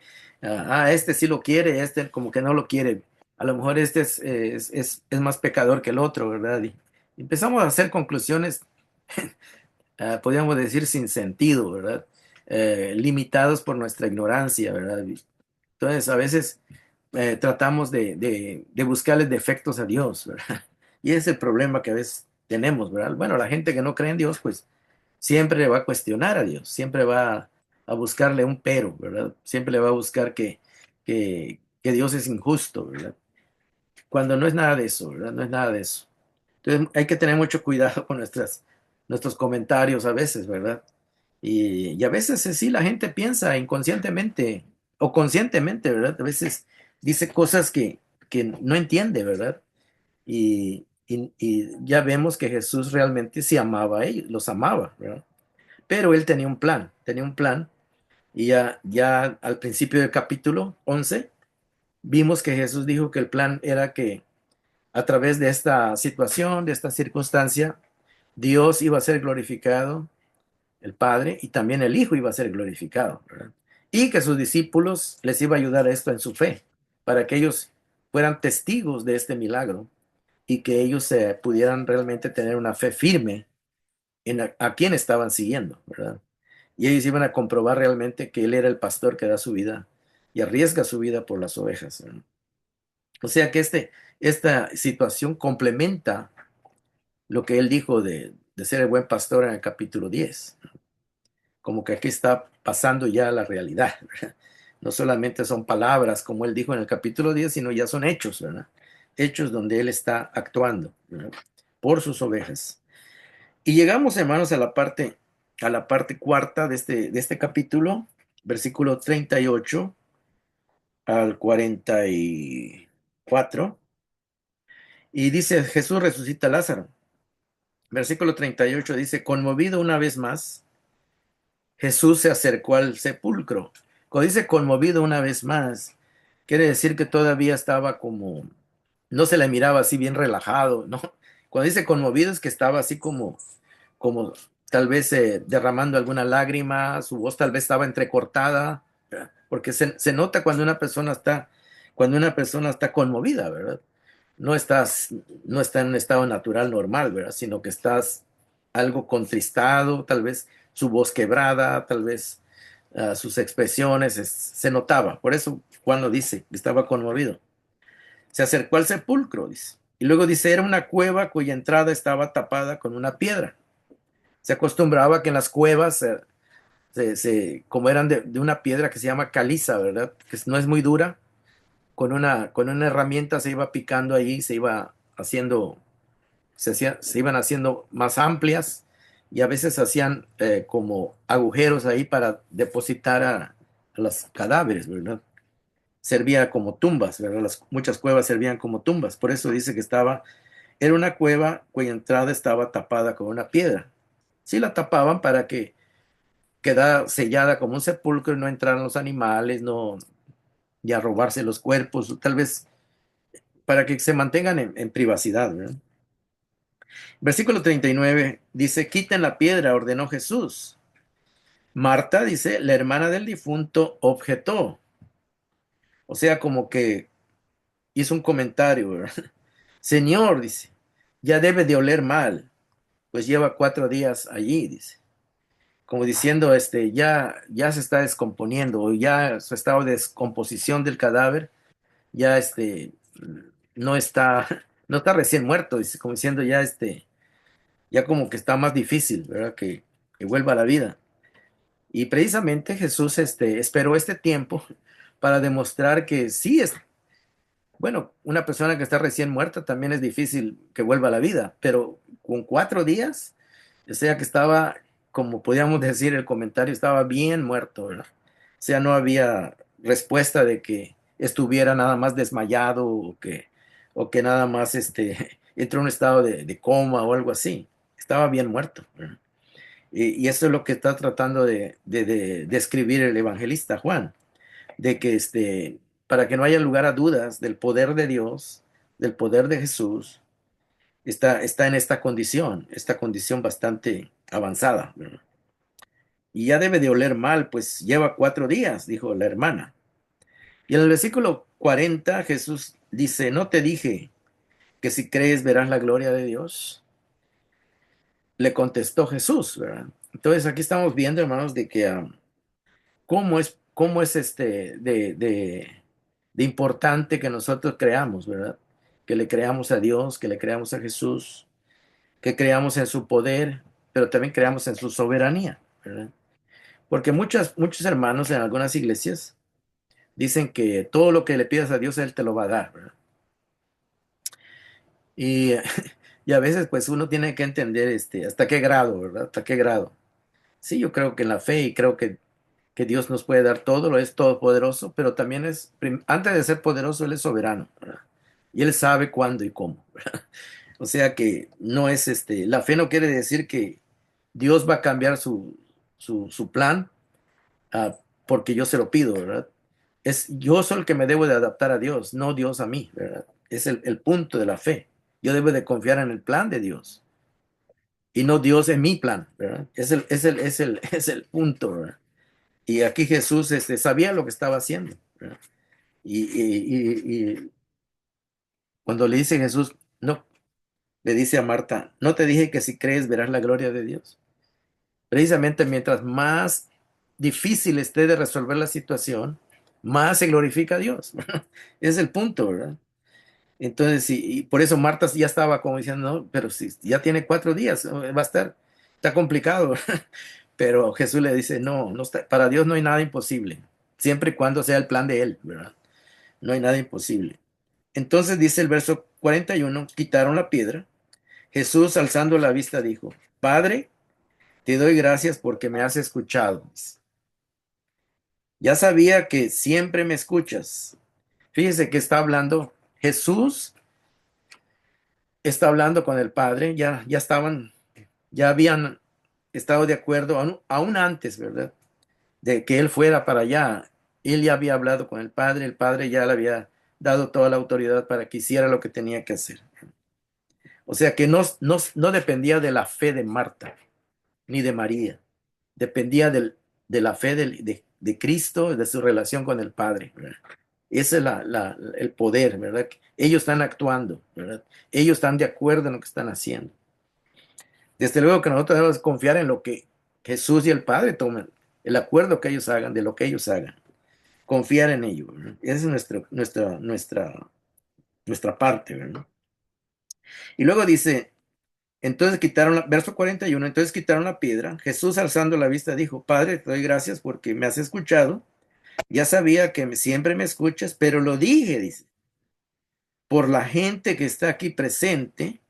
este sí lo quiere, este como que no lo quiere. A lo mejor este es más pecador que el otro, ¿verdad? Y empezamos a hacer conclusiones, podríamos decir, sin sentido, ¿verdad? Limitados por nuestra ignorancia, ¿verdad? Entonces, a veces tratamos de buscarle defectos a Dios, ¿verdad? Y ese es el problema que a veces tenemos, ¿verdad? Bueno, la gente que no cree en Dios, pues siempre le va a cuestionar a Dios, siempre va a buscarle un pero, ¿verdad? Siempre le va a buscar que Dios es injusto, ¿verdad? Cuando no es nada de eso, ¿verdad? No es nada de eso. Entonces hay que tener mucho cuidado con nuestros comentarios a veces, ¿verdad? Y a veces sí, la gente piensa inconscientemente o conscientemente, ¿verdad? A veces dice cosas que no entiende, ¿verdad? Y ya vemos que Jesús realmente sí amaba a ellos, los amaba, ¿verdad? Pero él tenía un plan, y ya al principio del capítulo 11 vimos que Jesús dijo que el plan era que a través de esta situación, de esta circunstancia, Dios iba a ser glorificado, el Padre, y también el Hijo iba a ser glorificado, ¿verdad? Y que sus discípulos les iba a ayudar a esto en su fe, para que ellos fueran testigos de este milagro y que ellos pudieran realmente tener una fe firme en a quién estaban siguiendo, ¿verdad? Y ellos iban a comprobar realmente que Él era el pastor que da su vida y arriesga su vida por las ovejas, ¿verdad? O sea que esta situación complementa lo que Él dijo de ser el buen pastor en el capítulo 10. Como que aquí está pasando ya la realidad, ¿verdad? No solamente son palabras, como Él dijo en el capítulo 10, sino ya son hechos, ¿verdad? Hechos donde Él está actuando, ¿verdad? Por sus ovejas. Y llegamos, hermanos, a la parte cuarta de este capítulo, versículo 38 al 44, y dice, Jesús resucita a Lázaro. Versículo 38 dice, conmovido una vez más, Jesús se acercó al sepulcro. Cuando dice conmovido una vez más, quiere decir que todavía estaba como, no se le miraba así bien relajado, ¿no? Cuando dice conmovido es que estaba así como tal vez derramando alguna lágrima, su voz tal vez estaba entrecortada, ¿verdad? Porque se nota cuando una persona está conmovida, ¿verdad? No estás, no está en un estado natural normal, ¿verdad? Sino que estás algo contristado, tal vez su voz quebrada, tal vez sus expresiones, se notaba. Por eso Juan lo dice, que estaba conmovido. Se acercó al sepulcro, dice. Y luego dice, era una cueva cuya entrada estaba tapada con una piedra. Se acostumbraba que en las cuevas, como eran de una piedra que se llama caliza, ¿verdad? Que no es muy dura, con una herramienta se iba picando allí, se iban haciendo más amplias, y a veces hacían como agujeros ahí para depositar a los cadáveres, ¿verdad? Servía como tumbas, ¿verdad? Muchas cuevas servían como tumbas, por eso dice que era una cueva cuya entrada estaba tapada con una piedra. Sí la tapaban para que quedara sellada como un sepulcro y no entraran los animales, no, y a robarse los cuerpos, tal vez para que se mantengan en privacidad, ¿verdad? Versículo 39 dice, quiten la piedra, ordenó Jesús. Marta, dice, la hermana del difunto, objetó. O sea, como que hizo un comentario, ¿verdad? Señor, dice, ya debe de oler mal, pues lleva 4 días allí, dice. Como diciendo, ya se está descomponiendo, o ya su estado de descomposición del cadáver, ya no está, no está recién muerto, dice, como diciendo, ya como que está más difícil, ¿verdad? Que vuelva a la vida. Y precisamente Jesús esperó este tiempo para demostrar que sí es, bueno, una persona que está recién muerta también es difícil que vuelva a la vida, pero con 4 días, o sea que estaba, como podríamos decir, el comentario estaba bien muerto, ¿verdad? O sea, no había respuesta de que estuviera nada más desmayado, o que nada más entró en un estado de coma o algo así. Estaba bien muerto, ¿verdad? Y eso es lo que está tratando de describir el evangelista Juan, de que para que no haya lugar a dudas del poder de Dios, del poder de Jesús, está en esta condición bastante avanzada, ¿verdad? y ya debe de oler mal, pues lleva 4 días, dijo la hermana. Y en el versículo 40 Jesús dice, ¿no te dije que si crees verás la gloria de Dios? Le contestó Jesús, ¿verdad? Entonces aquí estamos viendo, hermanos, de que cómo es de importante que nosotros creamos, ¿verdad? Que le creamos a Dios, que le creamos a Jesús, que creamos en su poder, pero también creamos en su soberanía, ¿verdad? Porque muchos hermanos en algunas iglesias dicen que todo lo que le pidas a Dios, Él te lo va a dar, ¿verdad? Y, y a veces pues uno tiene que entender hasta qué grado, ¿verdad? Hasta qué grado. Sí, yo creo que en la fe y creo que Dios nos puede dar todo, lo es todopoderoso, pero también antes de ser poderoso, Él es soberano, ¿verdad? Y Él sabe cuándo y cómo, ¿verdad? O sea que no es la fe no quiere decir que Dios va a cambiar su plan porque yo se lo pido, ¿verdad? Yo soy el que me debo de adaptar a Dios, no Dios a mí, ¿verdad? Es el punto de la fe. Yo debo de confiar en el plan de Dios y no Dios en mi plan, ¿verdad? Es el punto, ¿verdad? Y aquí Jesús sabía lo que estaba haciendo, ¿verdad? Y cuando le dice Jesús, no, le dice a Marta, no te dije que si crees verás la gloria de Dios. Precisamente mientras más difícil esté de resolver la situación, más se glorifica a Dios. Es el punto, ¿verdad? Entonces, y por eso Marta ya estaba como diciendo, no, pero si ya tiene 4 días, va a está complicado. Pero Jesús le dice, no, no está, para Dios no hay nada imposible, siempre y cuando sea el plan de Él, ¿verdad? No hay nada imposible. Entonces dice el verso 41, quitaron la piedra. Jesús, alzando la vista, dijo, Padre, te doy gracias porque me has escuchado. Ya sabía que siempre me escuchas. Fíjese que está hablando Jesús, está hablando con el Padre, ya habían estado de acuerdo, aún antes, ¿verdad? De que Él fuera para allá. Él ya había hablado con el Padre ya le había dado toda la autoridad para que hiciera lo que tenía que hacer. O sea que no dependía de la fe de Marta ni de María, dependía de la fe de Cristo, de su relación con el Padre, ¿verdad? Ese es el poder, ¿verdad? Ellos están actuando, ¿verdad? Ellos están de acuerdo en lo que están haciendo. Desde luego que nosotros debemos confiar en lo que Jesús y el Padre tomen, el acuerdo que ellos hagan, de lo que ellos hagan. Confiar en ello, ¿verdad? Esa es nuestra parte, ¿verdad? Y luego dice, entonces verso 41, entonces quitaron la piedra. Jesús alzando la vista dijo, Padre, te doy gracias porque me has escuchado. Ya sabía que siempre me escuchas, pero lo dije, dice, por la gente que está aquí presente,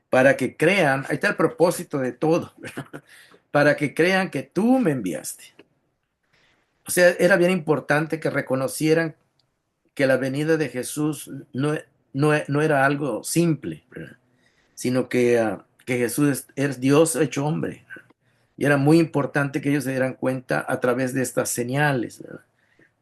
para que crean, ahí está el propósito de todo, ¿verdad? Para que crean que tú me enviaste. O sea, era bien importante que reconocieran que la venida de Jesús no era algo simple, ¿verdad? Sino que Jesús es Dios hecho hombre. Y era muy importante que ellos se dieran cuenta a través de estas señales, ¿verdad?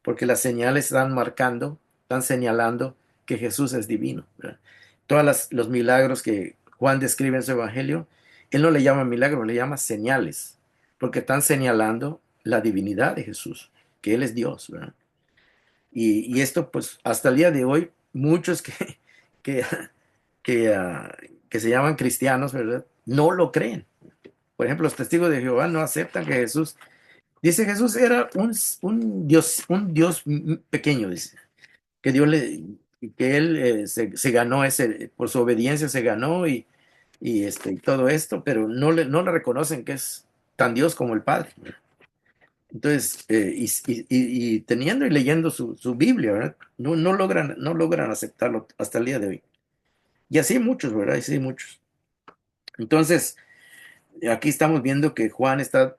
Porque las señales están marcando, están señalando que Jesús es divino, ¿verdad? Todos los milagros que Juan describe en su evangelio, él no le llama milagros, le llama señales, porque están señalando la divinidad de Jesús, que Él es Dios, ¿verdad? Y esto, pues, hasta el día de hoy, muchos que, que, ah, que se llaman cristianos, ¿verdad? No lo creen. Por ejemplo, los testigos de Jehová no aceptan que Jesús, dice Jesús era un Dios pequeño, dice, que que él se ganó por su obediencia se ganó y todo esto, pero no le reconocen que es tan Dios como el Padre. Entonces, y teniendo y leyendo su Biblia, ¿verdad? No logran aceptarlo hasta el día de hoy. Y así muchos, ¿verdad? Y sí muchos. Entonces, aquí estamos viendo que Juan está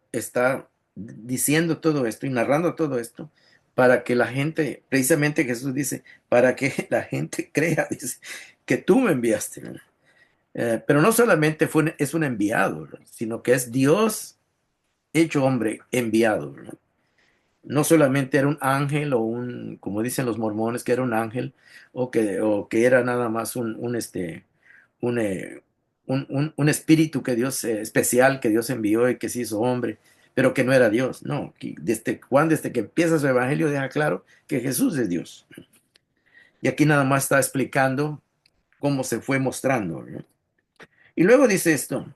diciendo todo esto y narrando todo esto para que la gente, precisamente Jesús dice, para que la gente crea, dice, que tú me enviaste, ¿verdad? Pero no solamente es un enviado, ¿verdad? Sino que es Dios hecho hombre enviado, ¿verdad? No solamente era un ángel como dicen los mormones, que era un ángel o que era nada más un espíritu que Dios especial que Dios envió y que se hizo hombre, pero que no era Dios. No, desde Juan, desde que empieza su evangelio, deja claro que Jesús es Dios. Y aquí nada más está explicando cómo se fue mostrando, ¿no? Y luego dice esto,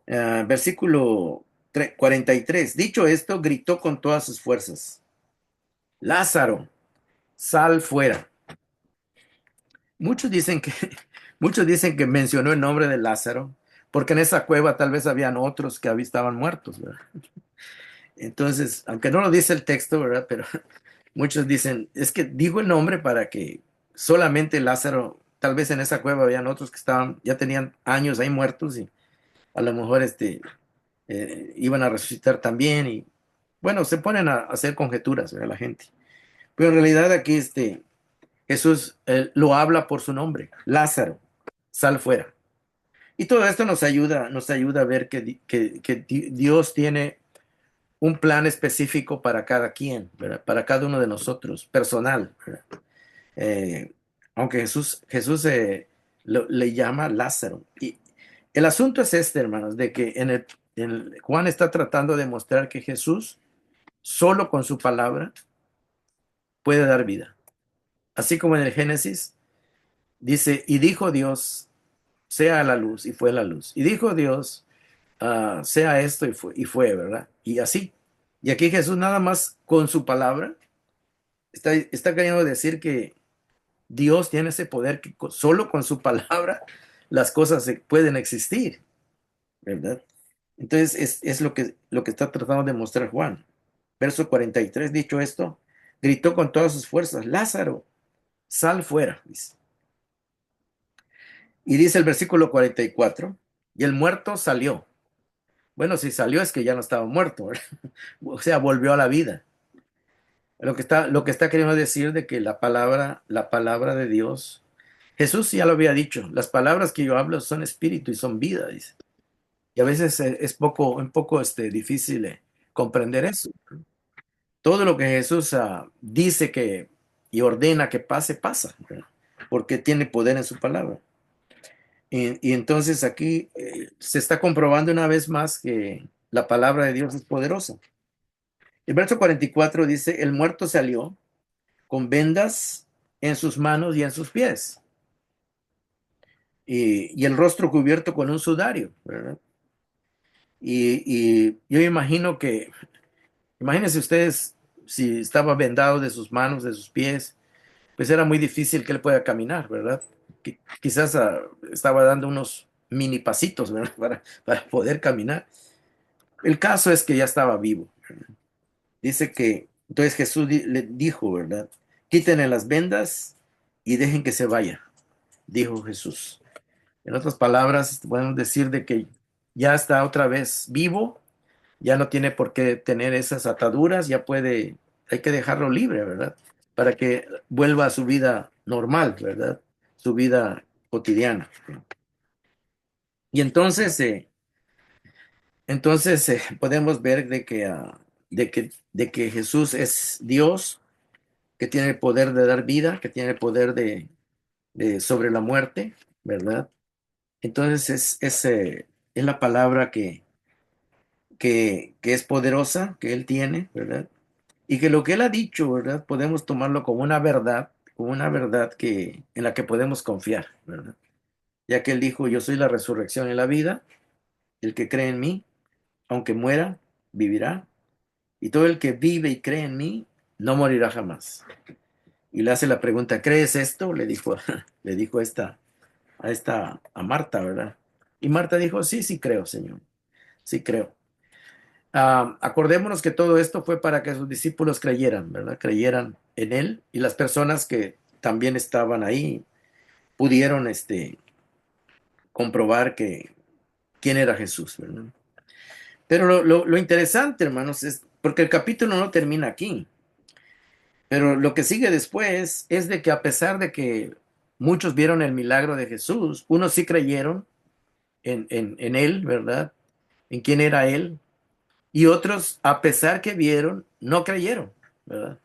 versículo 43, dicho esto, gritó con todas sus fuerzas, Lázaro, sal fuera. Muchos dicen que, muchos dicen que mencionó el nombre de Lázaro, porque en esa cueva tal vez habían otros que estaban muertos, ¿verdad? Entonces, aunque no lo dice el texto, ¿verdad? Pero muchos dicen, es que dijo el nombre para que solamente Lázaro, tal vez en esa cueva habían otros que estaban, ya tenían años ahí muertos y a lo mejor iban a resucitar también y bueno, se ponen a hacer conjeturas, ¿verdad? La gente. Pero en realidad aquí Jesús lo habla por su nombre, Lázaro, sal fuera. Y todo esto nos ayuda a ver que Dios tiene un plan específico para cada quien, ¿verdad? Para cada uno de nosotros, personal, ¿verdad? Eh, aunque Jesús le llama Lázaro. Y el asunto es este, hermanos, de que Juan está tratando de mostrar que Jesús, solo con su palabra, puede dar vida. Así como en el Génesis, dice, y dijo Dios, sea la luz, y fue la luz. Y dijo Dios, sea esto, y fue, ¿verdad? Y así. Y aquí Jesús nada más con su palabra está queriendo decir que Dios tiene ese poder que solo con su palabra las cosas pueden existir, ¿verdad? Entonces es lo que está tratando de mostrar Juan. Verso 43, dicho esto, gritó con todas sus fuerzas, Lázaro, sal fuera, dice. Y dice el versículo 44, y el muerto salió. Bueno, si salió es que ya no estaba muerto, ¿verdad? O sea, volvió a la vida. Lo que está queriendo decir de que la palabra de Dios, Jesús ya lo había dicho, las palabras que yo hablo son espíritu y son vida, dice. Y a veces es un poco difícil comprender eso. Todo lo que Jesús dice y ordena que pase, pasa, ¿verdad? Porque tiene poder en su palabra. Y entonces aquí se está comprobando una vez más que la palabra de Dios es poderosa. El verso 44 dice, el muerto salió con vendas en sus manos y en sus pies, y el rostro cubierto con un sudario, ¿verdad? Y yo imagino imagínense ustedes, si estaba vendado de sus manos, de sus pies, pues era muy difícil que él pueda caminar, ¿verdad? Quizás estaba dando unos mini pasitos, ¿verdad? Para poder caminar. El caso es que ya estaba vivo. Dice que, entonces Jesús le dijo, ¿verdad? Quítenle las vendas y dejen que se vaya, dijo Jesús. En otras palabras, podemos decir de que ya está otra vez vivo, ya no tiene por qué tener esas ataduras, hay que dejarlo libre, ¿verdad? Para que vuelva a su vida normal, ¿verdad? Su vida cotidiana. Y entonces podemos ver de que Jesús es Dios, que tiene el poder de dar vida, que tiene el poder sobre la muerte, ¿verdad? Entonces es la palabra que es poderosa, que Él tiene, ¿verdad? Y que lo que Él ha dicho, ¿verdad? Podemos tomarlo como una verdad en la que podemos confiar, ¿verdad? Ya que Él dijo, yo soy la resurrección y la vida, el que cree en mí, aunque muera, vivirá, y todo el que vive y cree en mí, no morirá jamás. Y le hace la pregunta, ¿crees esto? Le dijo, le dijo a Marta, ¿verdad? Y Marta dijo, sí, sí creo, Señor, sí creo. Acordémonos que todo esto fue para que sus discípulos creyeran, ¿verdad? Creyeran en Él y las personas que también estaban ahí pudieron comprobar quién era Jesús, ¿verdad? Pero lo interesante, hermanos, es porque el capítulo no termina aquí, pero lo que sigue después es de que a pesar de que muchos vieron el milagro de Jesús, unos sí creyeron en Él, ¿verdad? En quién era Él, y otros, a pesar que vieron, no creyeron, ¿verdad?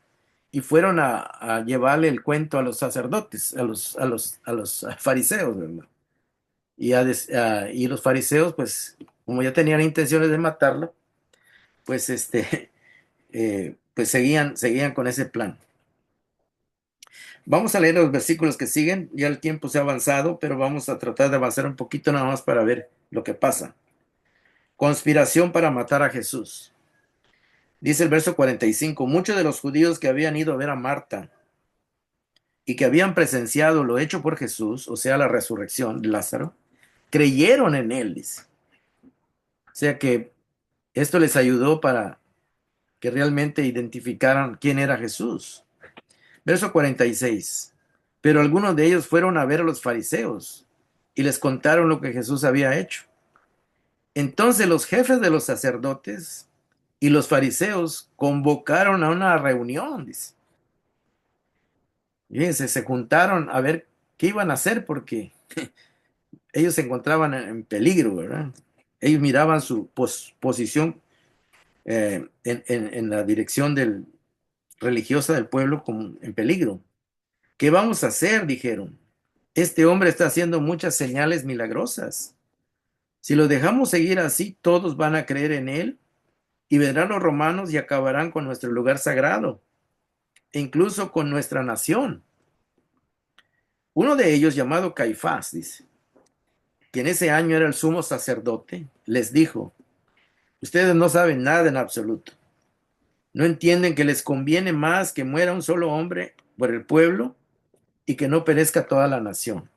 Y fueron a llevarle el cuento a los sacerdotes, a los fariseos, ¿verdad? Y los fariseos, pues, como ya tenían intenciones de matarlo, pues, pues seguían con ese plan. Vamos a leer los versículos que siguen, ya el tiempo se ha avanzado, pero vamos a tratar de avanzar un poquito nada más para ver lo que pasa. Conspiración para matar a Jesús. Dice el verso 45, muchos de los judíos que habían ido a ver a Marta y que habían presenciado lo hecho por Jesús, o sea, la resurrección de Lázaro, creyeron en él, dice. O sea que esto les ayudó para que realmente identificaran quién era Jesús. Verso 46. Pero algunos de ellos fueron a ver a los fariseos y les contaron lo que Jesús había hecho. Entonces los jefes de los sacerdotes y los fariseos convocaron a una reunión, dice. Fíjense, se juntaron a ver qué iban a hacer porque ellos se encontraban en peligro, ¿verdad? Ellos miraban su posición en la dirección religiosa del pueblo como en peligro. ¿Qué vamos a hacer? Dijeron. Este hombre está haciendo muchas señales milagrosas. Si lo dejamos seguir así, todos van a creer en él y vendrán los romanos y acabarán con nuestro lugar sagrado e incluso con nuestra nación. Uno de ellos, llamado Caifás, dice, que en ese año era el sumo sacerdote, les dijo, ustedes no saben nada en absoluto. No entienden que les conviene más que muera un solo hombre por el pueblo y que no perezca toda la nación.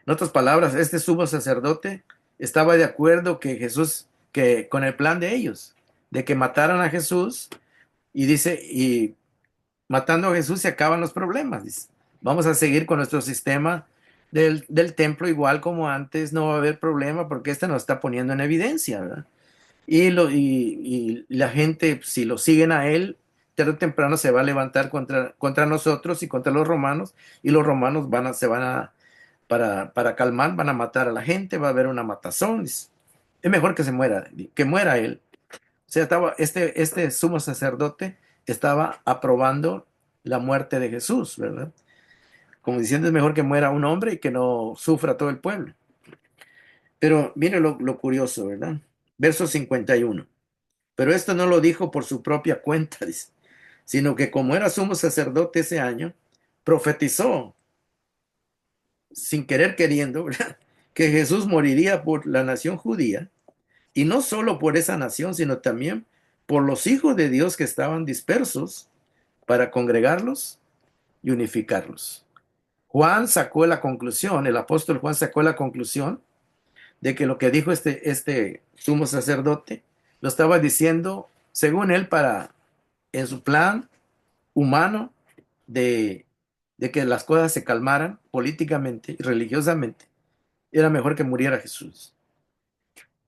En otras palabras, este sumo sacerdote estaba de acuerdo que Jesús, que con el plan de ellos, de que mataran a Jesús, y dice, y matando a Jesús se acaban los problemas. Dice, vamos a seguir con nuestro sistema del templo igual como antes, no va a haber problema porque este nos está poniendo en evidencia, ¿verdad? Y la gente, si lo siguen a él, tarde o temprano se va a levantar contra nosotros y contra los romanos, y los romanos se van a, para calmar, van a matar a la gente, va a haber una matazón. Es mejor que muera él. O sea, este sumo sacerdote estaba aprobando la muerte de Jesús, ¿verdad? Como diciendo, es mejor que muera un hombre y que no sufra todo el pueblo. Pero mire lo curioso, ¿verdad? Verso 51. Pero esto no lo dijo por su propia cuenta, dice, sino que como era sumo sacerdote ese año, profetizó, sin querer queriendo, ¿verdad?, que Jesús moriría por la nación judía, y no solo por esa nación, sino también por los hijos de Dios que estaban dispersos para congregarlos y unificarlos. Juan sacó la conclusión, el apóstol Juan sacó la conclusión de que lo que dijo este sumo sacerdote lo estaba diciendo, según él, en su plan humano de, de que las cosas se calmaran políticamente y religiosamente, era mejor que muriera Jesús.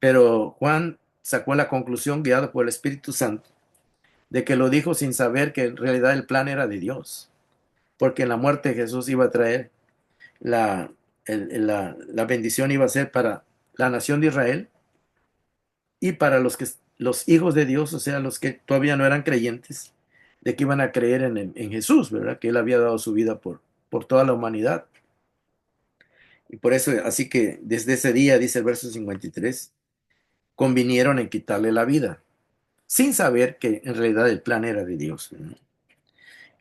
Pero Juan sacó la conclusión, guiado por el Espíritu Santo, de que lo dijo sin saber que en realidad el plan era de Dios, porque en la muerte de Jesús iba a traer la, la bendición, iba a ser para la nación de Israel y para los hijos de Dios, o sea, los que todavía no eran creyentes, de que iban a creer en Jesús, ¿verdad? Que Él había dado su vida por toda la humanidad. Y por eso, así que desde ese día, dice el verso 53, convinieron en quitarle la vida, sin saber que en realidad el plan era de Dios, ¿verdad?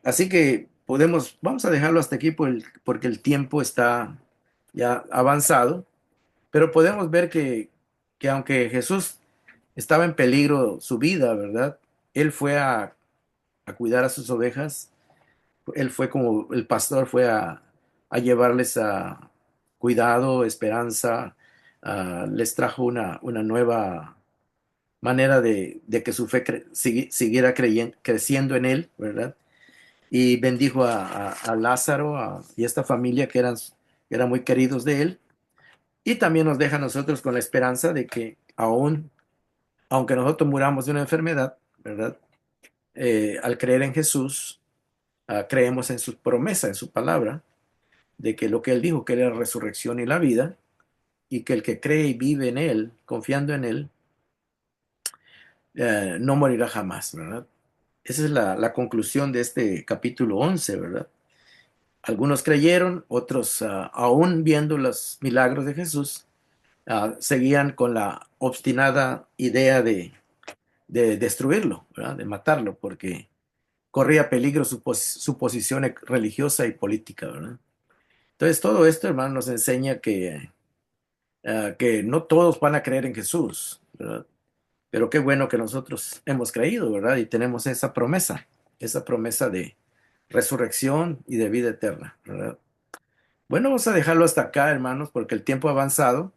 Así que vamos a dejarlo hasta aquí porque el tiempo está ya avanzado, pero podemos ver que aunque Jesús estaba en peligro su vida, ¿verdad? Él fue a cuidar a sus ovejas. Él fue como el pastor, fue a llevarles a cuidado, esperanza, les trajo una nueva manera de que su fe siguiera creciendo en él, ¿verdad? Y bendijo a Lázaro y esta familia que eran muy queridos de él. Y también nos deja a nosotros con la esperanza de que aunque nosotros muramos de una enfermedad, ¿verdad? Al creer en Jesús, creemos en su promesa, en su palabra, de que lo que él dijo, que era la resurrección y la vida, y que el que cree y vive en él, confiando en él, no morirá jamás, ¿verdad? Esa es la conclusión de este capítulo 11, ¿verdad? Algunos creyeron, otros, aún viendo los milagros de Jesús, seguían con la obstinada idea de destruirlo, ¿verdad? De matarlo, porque corría peligro su posición religiosa y política, ¿verdad? Entonces, todo esto, hermano, nos enseña que no todos van a creer en Jesús, ¿verdad? Pero qué bueno que nosotros hemos creído, ¿verdad? Y tenemos esa promesa de resurrección y de vida eterna, ¿verdad? Bueno, vamos a dejarlo hasta acá, hermanos, porque el tiempo ha avanzado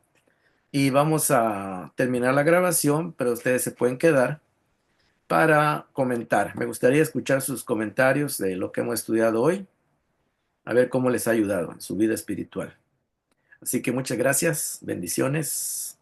y vamos a terminar la grabación, pero ustedes se pueden quedar para comentar. Me gustaría escuchar sus comentarios de lo que hemos estudiado hoy, a ver cómo les ha ayudado en su vida espiritual. Así que muchas gracias, bendiciones.